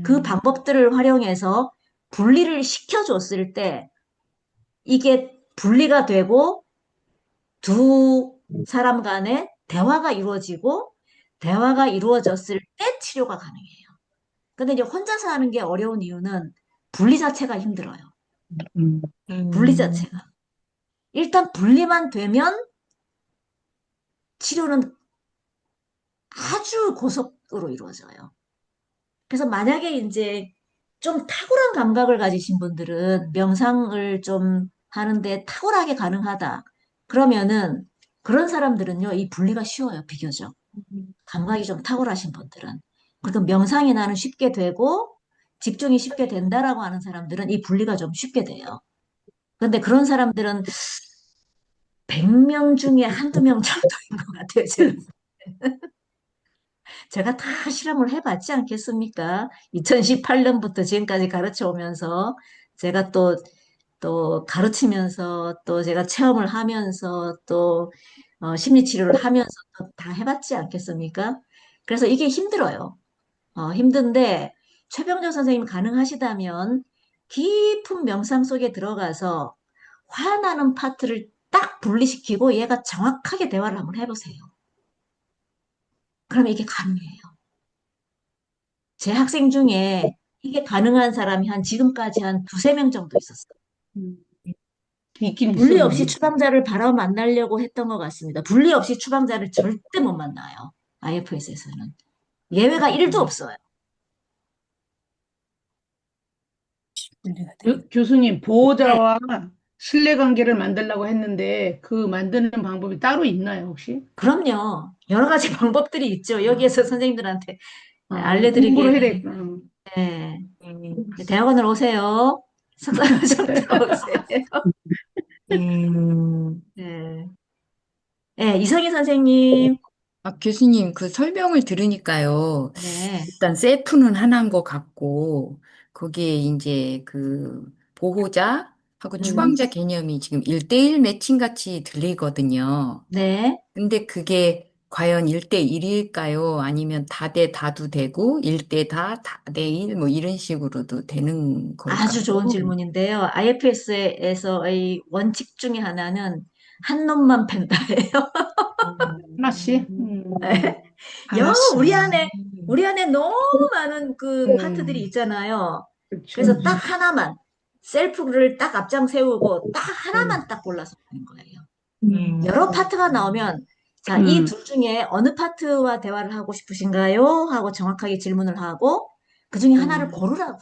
그 방법들을 활용해서 분리를 시켜줬을 때 이게 분리가 되고 두 사람 간에 대화가 이루어지고 대화가 이루어졌을 때 치료가 가능해요. 근데 이제 혼자서 하는 게 어려운 이유는 분리 자체가 힘들어요. 분리 자체가. 일단 분리만 되면 치료는 아주 고속으로 이루어져요. 그래서 만약에 이제 좀 탁월한 감각을 가지신 분들은 명상을 좀 하는데 탁월하게 가능하다. 그러면은 그런 사람들은요, 이 분리가 쉬워요, 비교적. 감각이 좀 탁월하신 분들은. 그리고 명상이 나는 쉽게 되고 집중이 쉽게 된다라고 하는 사람들은 이 분리가 좀 쉽게 돼요. 근데 그런 사람들은 100명 중에 한두 명 정도인 것 같아요, 제가 다 실험을 해봤지 않겠습니까? 2018년부터 지금까지 가르쳐 오면서 제가 또 가르치면서 또 제가 체험을 하면서 또 심리 치료를 하면서 또 다 해봤지 않겠습니까? 그래서 이게 힘들어요. 힘든데 최병정 선생님 가능하시다면 깊은 명상 속에 들어가서 화나는 파트를 딱 분리시키고 얘가 정확하게 대화를 한번 해보세요. 그러면 이게 가능해요. 제 학생 중에 이게 가능한 사람이 지금까지 한 두세 명 정도 있었어요. 있긴 분리 없이 있었는데. 추방자를 바로 만나려고 했던 것 같습니다. 분리 없이 추방자를 절대 못 만나요. IFS에서는. 예외가 1도 없어요. 교수님, 네, 보호자와 신뢰관계를 만들려고 했는데 그 만드는 방법이 따로 있나요, 혹시? 그럼요. 여러 가지 방법들이 있죠. 여기에서 선생님들한테 알려드리기에. 공부를 해야 되겠구나. 네. 대학원을 오세요. 석사를 좀 들어오세요. 네. 네, 이성희 선생님. 교수님, 그 설명을 들으니까요. 네. 일단 셀프는 하나인 것 같고, 거기에 이제 그 보호자하고 음, 추방자 개념이 지금 1대1 매칭 같이 들리거든요. 네. 근데 그게 과연 1대1일까요? 아니면 다대 다도 되고, 1대 다, 다대1 뭐 이런 식으로도 되는 걸까요? 아주 좋은 질문인데요. IFS에서의 원칙 중에 하나는 한 놈만 팬다예요. 하나씩? 여, 하나씩. 우리 안에 너무 많은 그 파트들이 음, 있잖아요. 그렇죠. 그래서 딱 하나만, 셀프를 딱 앞장 세우고 딱 하나만 딱 골라서 하는 거예요. 음, 여러 파트가 나오면, 자, 이 음, 둘 중에 어느 파트와 대화를 하고 싶으신가요? 하고 정확하게 질문을 하고, 그 중에 하나를 음, 고르라고.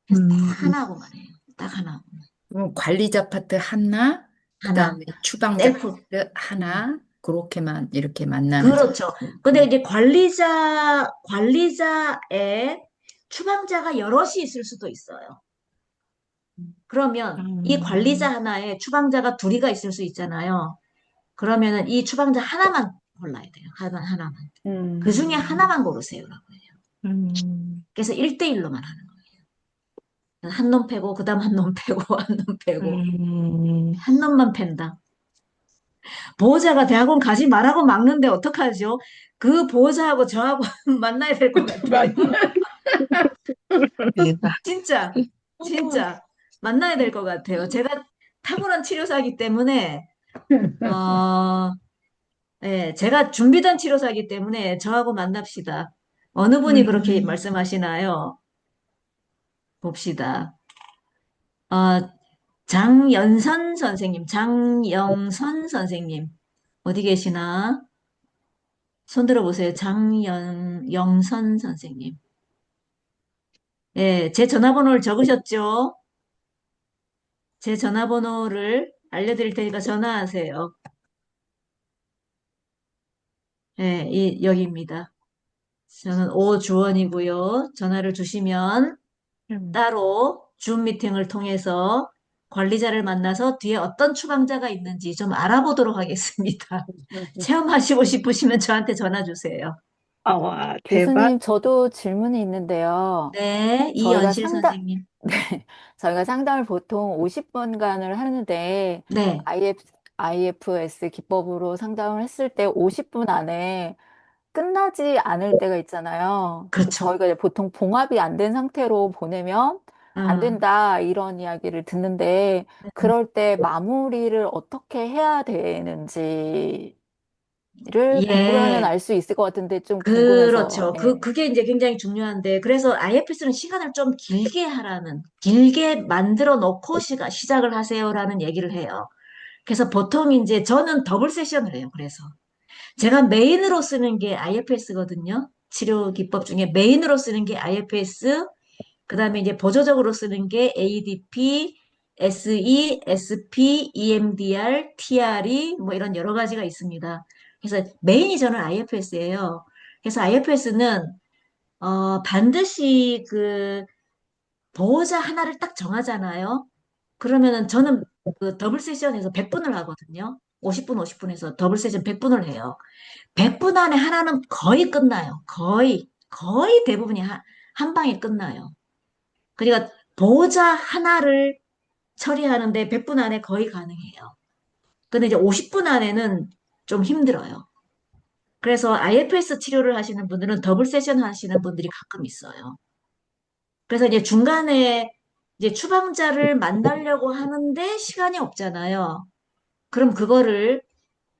그래서 딱 음, 하나하고만 해요. 딱 하나. 그럼 관리자 파트 하나, 그 하나. 다음에 추방자 셀프. 파트 하나, 그렇게만 이렇게 만나는 그렇죠. 근데 상태니까. 이제 관리자의 추방자가 여럿이 있을 수도 있어요. 그러면 이 관리자 음, 하나에 추방자가 둘이가 있을 수 있잖아요. 그러면은 이 추방자 하나만 골라야 돼요. 하나만. 그 음, 중에 하나만 고르세요라고 해요. 음, 그래서 1대1로만 하는 거예요. 한 놈 패고, 그 다음 한 놈 패고, 한 놈 패고. 음. 한 놈만 팬다. 보호자가 대학원 가지 말라고 막는데 어떡하죠? 그 보호자하고 저하고 만나야 될 것 같아요. 맞- 대박. 진짜, 진짜 만나야 될 것 같아요. 제가 탁월한 치료사이기 때문에, 어, 예, 제가 준비된 치료사이기 때문에 저하고 만납시다. 어느 분이 그렇게 음, 말씀하시나요? 봅시다. 어, 장연선 선생님, 장영선 선생님, 어디 계시나? 손 들어보세요. 영선 선생님. 예, 제 전화번호를 적으셨죠? 제 전화번호를 알려드릴 테니까 전화하세요. 예, 여기입니다. 저는 오주원이고요. 전화를 주시면 음. 따로 줌 미팅을 통해서 관리자를 만나서 뒤에 어떤 추방자가 있는지 좀 알아보도록 하겠습니다. 체험하시고 싶으시면 저한테 전화 주세요. 아, 와, 대박. 교수님, 저도 질문이 있는데요. 네, 저희가 이연실 상담, 선생님. 네, 저희가 상담을 보통 50분간을 하는데, 네, IFS 기법으로 상담을 했을 때 50분 안에 끝나지 않을 때가 있잖아요. 그렇죠. 저희가 이제 보통 봉합이 안 된 상태로 보내면 안 어, 된다, 이런 이야기를 듣는데, 그럴 때 마무리를 어떻게 해야 되는지를 공부를 하면 예, 알 수 있을 것 같은데, 좀 궁금해서, 그렇죠. 예. 그게 이제 굉장히 중요한데, 그래서 IFS는 시간을 좀 길게 만들어 놓고 시작을 하세요라는 얘기를 해요. 그래서 보통 이제 저는 더블 세션을 해요. 그래서 제가 메인으로 쓰는 게 IFS거든요. 치료 기법 중에 메인으로 쓰는 게 IFS, 그 다음에 이제 보조적으로 쓰는 게 ADP, SE, SP, EMDR, TRE, 뭐 이런 여러 가지가 있습니다. 그래서 메인이 저는 IFS예요. 그래서 IFS는 반드시 그 보호자 하나를 딱 정하잖아요. 그러면은 저는 그 더블 세션에서 100분을 하거든요. 50분, 50분에서 더블 세션 100분을 해요. 100분 안에 하나는 거의 끝나요. 거의 대부분이 한 방에 끝나요. 그러니까 보호자 하나를 처리하는데 100분 안에 거의 가능해요. 근데 이제 50분 안에는 좀 힘들어요. 그래서 IFS 치료를 하시는 분들은 더블 세션 하시는 분들이 가끔 있어요. 그래서 이제 중간에 이제 추방자를 만나려고 하는데 시간이 없잖아요. 그럼 그거를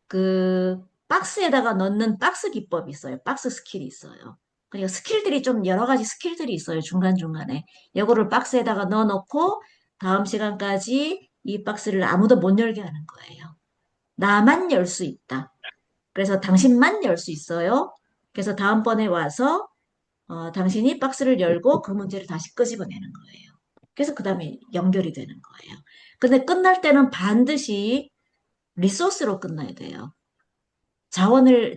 그 박스에다가 넣는 박스 기법이 있어요. 박스 스킬이 있어요. 그러니까 스킬들이 좀 여러 가지 스킬들이 있어요. 중간중간에. 이거를 박스에다가 넣어놓고 다음 시간까지 이 박스를 아무도 못 열게 하는 거예요. 나만 열 수 있다. 그래서 당신만 열 수 있어요. 그래서 다음번에 와서 당신이 박스를 열고 그 문제를 다시 끄집어내는 거예요. 그래서 그 다음에 연결이 되는 거예요. 근데 끝날 때는 반드시 리소스로 끝나야 돼요.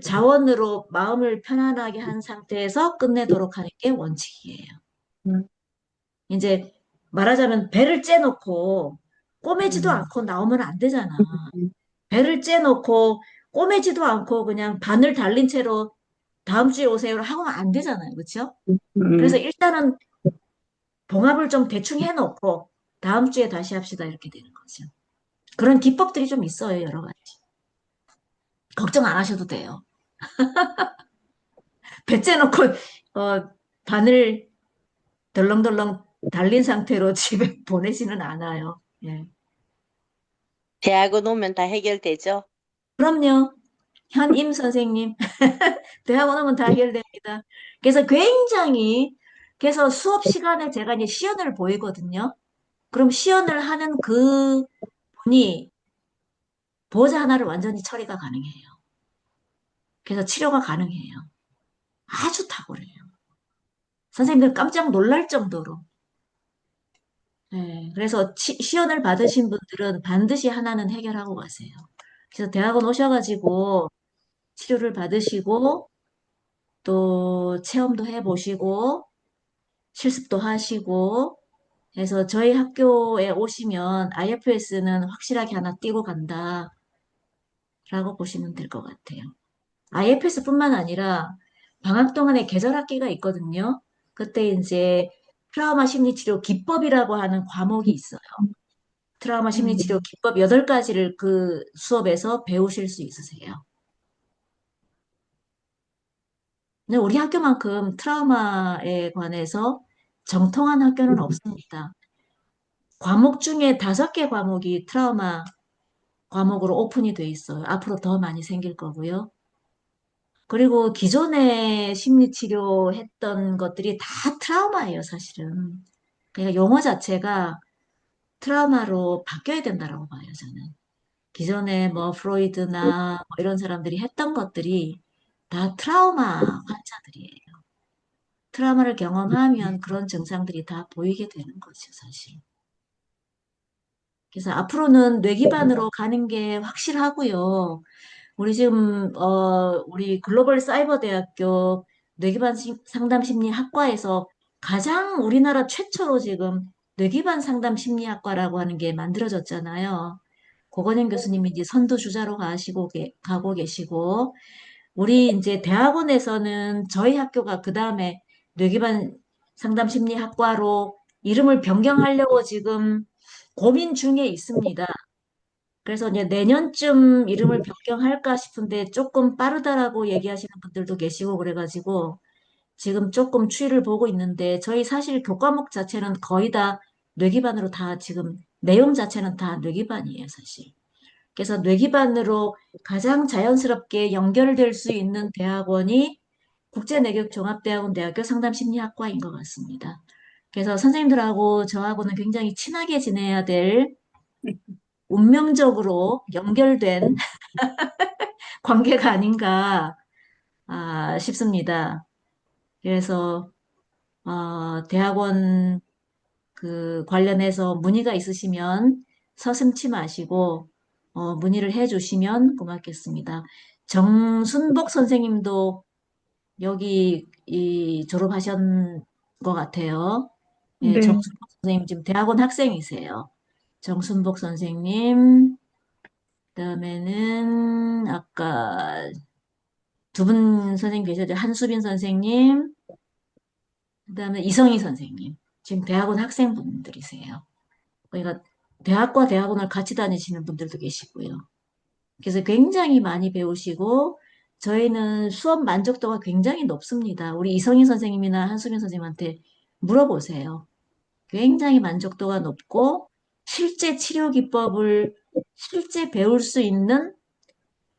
자원으로 마음을 편안하게 한 상태에서 끝내도록 하는 게 원칙이에요. 음, 이제 말하자면 배를 째놓고 꼬매지도 음, 않고 나오면 안 되잖아. 음, 배를 째놓고 꼬매지도 않고 그냥 바늘 달린 채로 다음 주에 오세요 하고는 안 되잖아요. 그렇죠? 그래서 음, 일단은 봉합을 좀 대충 해놓고 다음 주에 다시 합시다 이렇게 되는 거죠. 그런 기법들이 좀 있어요. 여러 가지. 걱정 안 하셔도 돼요. 배째 놓고 바늘 덜렁덜렁 달린 상태로 집에 보내지는 않아요. 예. 대학원 오면 다 해결되죠? 그럼요. 현임 선생님. 대학원 오면 다 해결됩니다. 그래서 굉장히, 그래서 수업 시간에 제가 이제 시연을 보이거든요. 그럼 시연을 하는 그 분이 보호자 하나를 완전히 처리가 가능해요. 그래서 치료가 가능해요. 아주 탁월해요. 선생님들 깜짝 놀랄 정도로. 네, 그래서 시연을 받으신 분들은 반드시 하나는 해결하고 가세요. 그래서 대학원 오셔가지고 치료를 받으시고 또 체험도 해보시고 실습도 하시고 해서 저희 학교에 오시면 IFS는 확실하게 하나 띄고 간다라고 보시면 될 것 같아요. IFS뿐만 아니라 방학 동안에 계절학기가 있거든요. 그때 이제 트라우마 심리치료 기법이라고 하는 과목이 있어요. 트라우마 심리치료 기법 8가지를 그 수업에서 배우실 수 있으세요. 근데 우리 학교만큼 트라우마에 관해서 정통한 학교는 없습니다. 과목 중에 5개 과목이 트라우마 과목으로 오픈이 돼 있어요. 앞으로 더 많이 생길 거고요. 그리고 기존에 심리치료 했던 것들이 다 트라우마예요, 사실은. 그러니까 용어 자체가 트라우마로 바뀌어야 된다라고 봐요, 저는. 기존에 뭐 프로이드나 뭐 이런 사람들이 했던 것들이 다 트라우마 환자들이에요. 트라우마를 경험하면 그런 증상들이 다 보이게 되는 거죠, 사실. 그래서 앞으로는 뇌기반으로 가는 게 확실하고요. 우리 지금 우리 글로벌 사이버 대학교 뇌기반 상담 심리 학과에서 가장 우리나라 최초로 지금 뇌기반 상담 심리학과라고 하는 게 만들어졌잖아요. 고건영 교수님이 이제 선두주자로 가고 계시고 우리 이제 대학원에서는 저희 학교가 그 다음에 뇌기반 상담 심리학과로 이름을 변경하려고 지금 고민 중에 있습니다. 그래서 이제 내년쯤 이름을 변경할까 싶은데 조금 빠르다라고 얘기하시는 분들도 계시고 그래가지고 지금 조금 추이를 보고 있는데 저희 사실 교과목 자체는 거의 다 뇌기반으로 다 지금 내용 자체는 다 뇌기반이에요, 사실. 그래서 뇌기반으로 가장 자연스럽게 연결될 수 있는 대학원이 국제내격종합대학원 대학교 상담심리학과인 것 같습니다. 그래서 선생님들하고 저하고는 굉장히 친하게 지내야 될 운명적으로 연결된 관계가 아닌가 싶습니다. 그래서 대학원 그 관련해서 문의가 있으시면 서슴지 마시고 문의를 해주시면 고맙겠습니다. 정순복 선생님도 여기 졸업하신 것 같아요. 예, 네. 정순복 선생님 지금 대학원 학생이세요. 정순복 선생님, 그다음에는 아까 두 분 선생님 계셨죠? 한수빈 선생님, 그다음에 이성희 선생님. 지금 대학원 학생분들이세요. 그러니까 대학과 대학원을 같이 다니시는 분들도 계시고요. 그래서 굉장히 많이 배우시고 저희는 수업 만족도가 굉장히 높습니다. 우리 이성희 선생님이나 한수빈 선생님한테 물어보세요. 굉장히 만족도가 높고 실제 치료 기법을 실제 배울 수 있는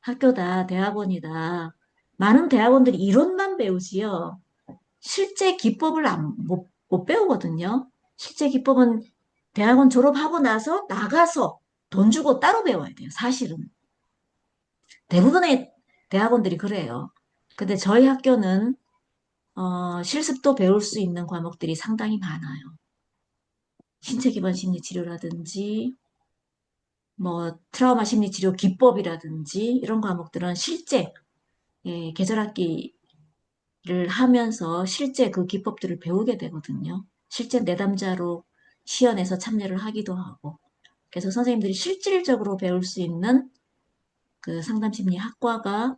학교다, 대학원이다. 많은 대학원들이 이론만 배우지요. 실제 기법을 못 배우거든요. 실제 기법은 대학원 졸업하고 나서 나가서 돈 주고 따로 배워야 돼요, 사실은. 대부분의 대학원들이 그래요. 근데 저희 학교는 실습도 배울 수 있는 과목들이 상당히 많아요. 신체 기반 심리 치료라든지 뭐 트라우마 심리 치료 기법이라든지 이런 과목들은 실제 계절학기를 하면서 실제 그 기법들을 배우게 되거든요. 실제 내담자로 시연에서 참여를 하기도 하고. 그래서 선생님들이 실질적으로 배울 수 있는 그 상담심리학과가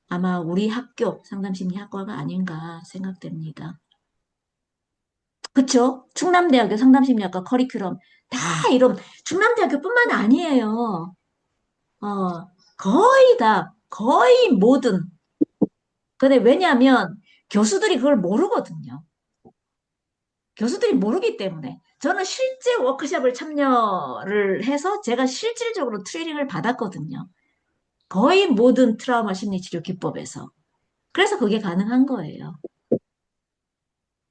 아마 우리 학교 상담심리학과가 아닌가 생각됩니다. 그쵸? 충남대학교 상담심리학과 커리큘럼 다 이런 충남대학교뿐만 아니에요. 거의 다 거의 모든. 근데 왜냐하면 교수들이 그걸 모르거든요. 교수들이 모르기 때문에 저는 실제 워크숍을 참여를 해서 제가 실질적으로 트레이닝을 받았거든요. 거의 모든 트라우마 심리치료 기법에서. 그래서 그게 가능한 거예요.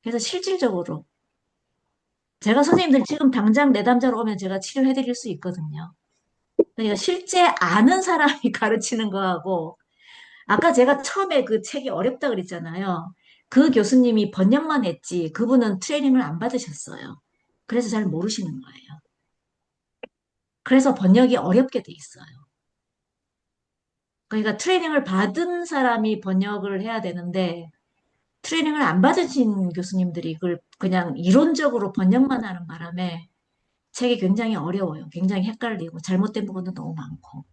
그래서 실질적으로 제가 선생님들 지금 당장 내담자로 오면 제가 치료해 드릴 수 있거든요. 그러니까 실제 아는 사람이 가르치는 거하고 아까 제가 처음에 그 책이 어렵다 그랬잖아요. 그 교수님이 번역만 했지 그분은 트레이닝을 안 받으셨어요. 그래서 잘 모르시는 거예요. 그래서 번역이 어렵게 돼 있어요. 그러니까 트레이닝을 받은 사람이 번역을 해야 되는데 트레이닝을 안 받으신 교수님들이 그걸 그냥 이론적으로 번역만 하는 바람에 책이 굉장히 어려워요. 굉장히 헷갈리고 잘못된 부분도 너무 많고.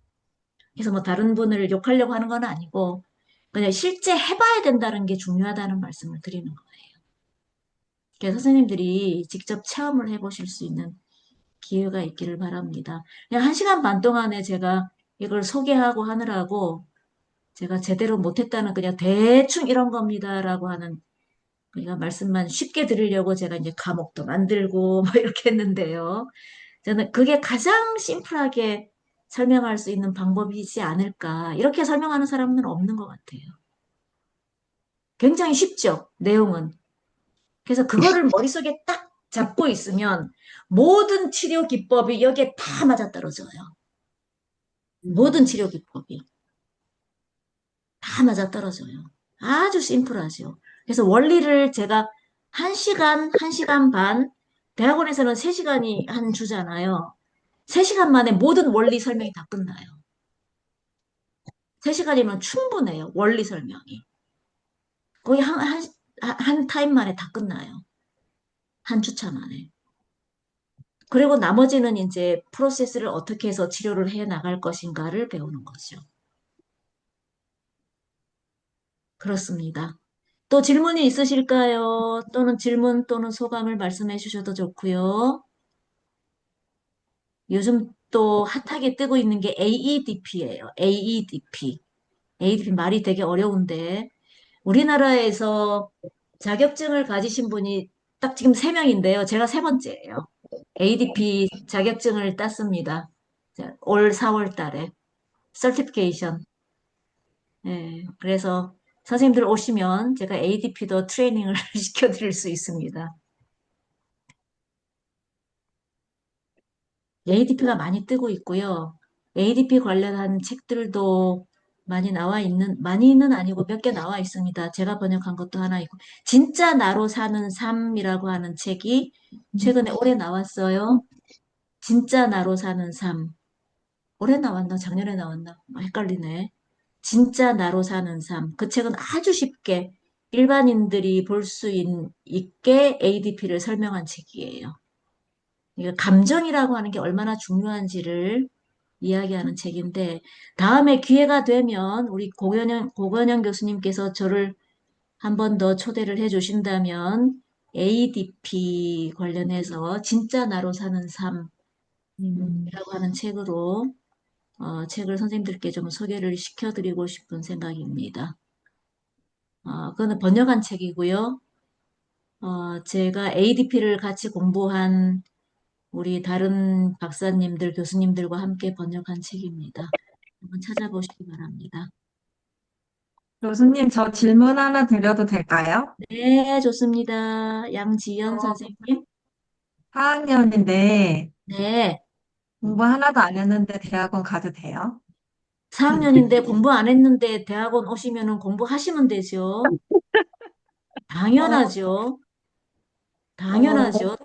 그래서 뭐 다른 분을 욕하려고 하는 건 아니고 그냥 실제 해봐야 된다는 게 중요하다는 말씀을 드리는 거예요. 그래서 선생님들이 직접 체험을 해보실 수 있는 기회가 있기를 바랍니다. 그냥 1시간 반 동안에 제가 이걸 소개하고 하느라고 제가 제대로 못했다는 그냥 대충 이런 겁니다라고 하는 그러니까 말씀만 쉽게 드리려고 제가 이제 과목도 만들고 뭐 이렇게 했는데요. 저는 그게 가장 심플하게 설명할 수 있는 방법이지 않을까. 이렇게 설명하는 사람은 없는 것 같아요. 굉장히 쉽죠, 내용은. 그래서 그거를 머릿속에 딱 잡고 있으면 모든 치료 기법이 여기에 다 맞아떨어져요. 모든 치료 기법이 다 맞아떨어져요. 아주 심플하죠. 그래서 원리를 제가 1시간, 1시간 반, 대학원에서는 3시간이 한 주잖아요. 3시간 만에 모든 원리 설명이 다 끝나요. 3시간이면 충분해요. 원리 설명이. 거의 한 타임 만에 다 끝나요. 한 주차 만에. 그리고 나머지는 이제 프로세스를 어떻게 해서 치료를 해 나갈 것인가를 배우는 거죠. 그렇습니다. 또 질문이 있으실까요? 또는 질문 또는 소감을 말씀해 주셔도 좋고요. 요즘 또 핫하게 뜨고 있는 게 AEDP예요. AEDP. AEDP 말이 되게 어려운데 우리나라에서 자격증을 가지신 분이 딱 지금 3명인데요. 제가 3번째예요. ADP 자격증을 땄습니다. 올 4월 달에. 서티피케이션. 예, 그래서 선생님들 오시면 제가 ADP도 트레이닝을 시켜드릴 수 있습니다. ADP가 많이 뜨고 있고요. ADP 관련한 책들도 많이는 아니고 몇 개 나와 있습니다. 제가 번역한 것도 하나 있고, 진짜 나로 사는 삶이라고 하는 책이 최근에 올해 나왔어요. 진짜 나로 사는 삶. 올해 나왔나? 작년에 나왔나? 헷갈리네. 진짜 나로 사는 삶. 그 책은 아주 쉽게 일반인들이 볼 수 있게 ADP를 설명한 책이에요. 이거 감정이라고 하는 게 얼마나 중요한지를 이야기하는 책인데, 다음에 기회가 되면 우리 고건영 교수님께서 저를 한 번 더 초대를 해 주신다면 ADP 관련해서 진짜 나로 사는 삶이라고 하는 책을 선생님들께 좀 소개를 시켜드리고 싶은 생각입니다. 그거는 번역한 책이고요. 제가 ADP를 같이 공부한 우리 다른 박사님들, 교수님들과 함께 번역한 책입니다. 한번 찾아보시기 바랍니다. 교수님, 저 질문 하나 드려도 될까요? 네, 좋습니다. 양지연 선생님. 4학년인데 네, 공부 하나도 안 했는데 대학원 가도 돼요? 4학년인데 공부 안 했는데 대학원 오시면은 공부하시면 되죠. 어, 당연하죠. 어, 당연하죠.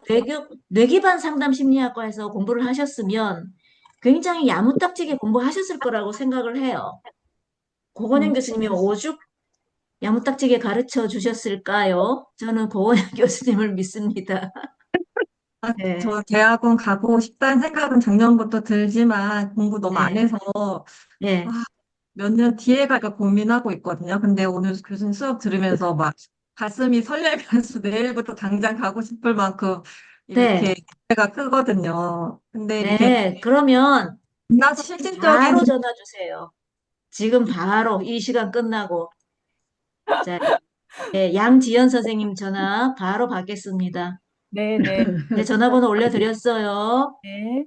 뇌기반 상담심리학과에서 공부를 하셨으면 굉장히 야무딱지게 공부하셨을 거라고 생각을 해요. 고건영 교수님이 오죽 야무딱지게 가르쳐 주셨을까요? 저는 고건영 교수님을 믿습니다. 네. 저 대학원 가고 싶다는 생각은 작년부터 들지만 공부 너무 안 네. 해서 네. 몇 년 뒤에 갈까 고민하고 있거든요. 근데 오늘 교수님 수업 들으면서 막 가슴이 설레면서 내일부터 당장 가고 싶을 만큼 이렇게 네. 기대가 크거든요. 근데 이렇게 네. 그러면 나 실질적인 바로 전화 주세요. 지금 바로 이 시간 끝나고. 자, 네, 양지연 선생님 전화 바로 받겠습니다. 네, 네. 네, 전화번호 올려드렸어요. 네.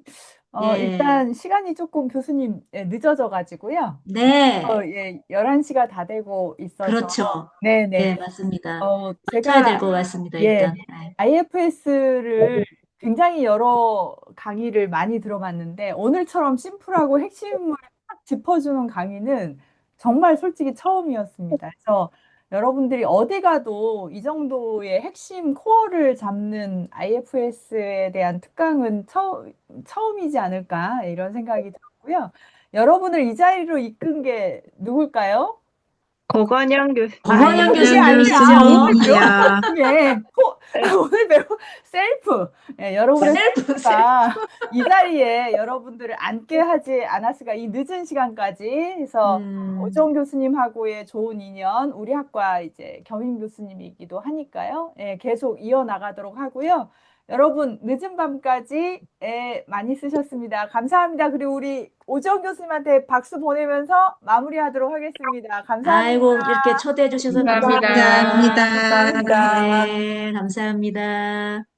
예, 일단 시간이 조금 교수님 늦어져 가지고요. 네, 예, 11시가 다 되고 있어서 그렇죠. 네, 네. 네, 맞습니다. 맞춰야 될 제가 것 같습니다, 예, 일단. 네. IFS를 굉장히 여러 강의를 많이 들어봤는데 오늘처럼 심플하고 핵심을 딱 짚어주는 강의는 정말 솔직히 처음이었습니다. 그래서 여러분들이 어디 가도 이 정도의 핵심 코어를 잡는 IFS에 대한 특강은 처음이지 않을까 이런 생각이 들었고요. 여러분을 이 자리로 이끈 게 누굴까요? 고건영 교수님. 고건영 그게 아니라 교수님이시죠? 오늘 배우 셀프. 예, 여러분의 셀프, 셀프가 이 자리에 여러분들을 앉게 하지 않았을까 이 늦은 시간까지 해서 오정 교수님하고의 좋은 인연 우리 학과 이제 겸임 교수님이기도 하니까요. 예, 계속 이어나가도록 하고요. 여러분 늦은 밤까지 많이 쓰셨습니다. 감사합니다. 그리고 우리 오정 교수님한테 박수 보내면서 마무리하도록 하겠습니다. 감사합니다. 아이고, 이렇게 초대해 주셔서 감사합니다. 감사합니다. 감사합니다. 네, 감사합니다.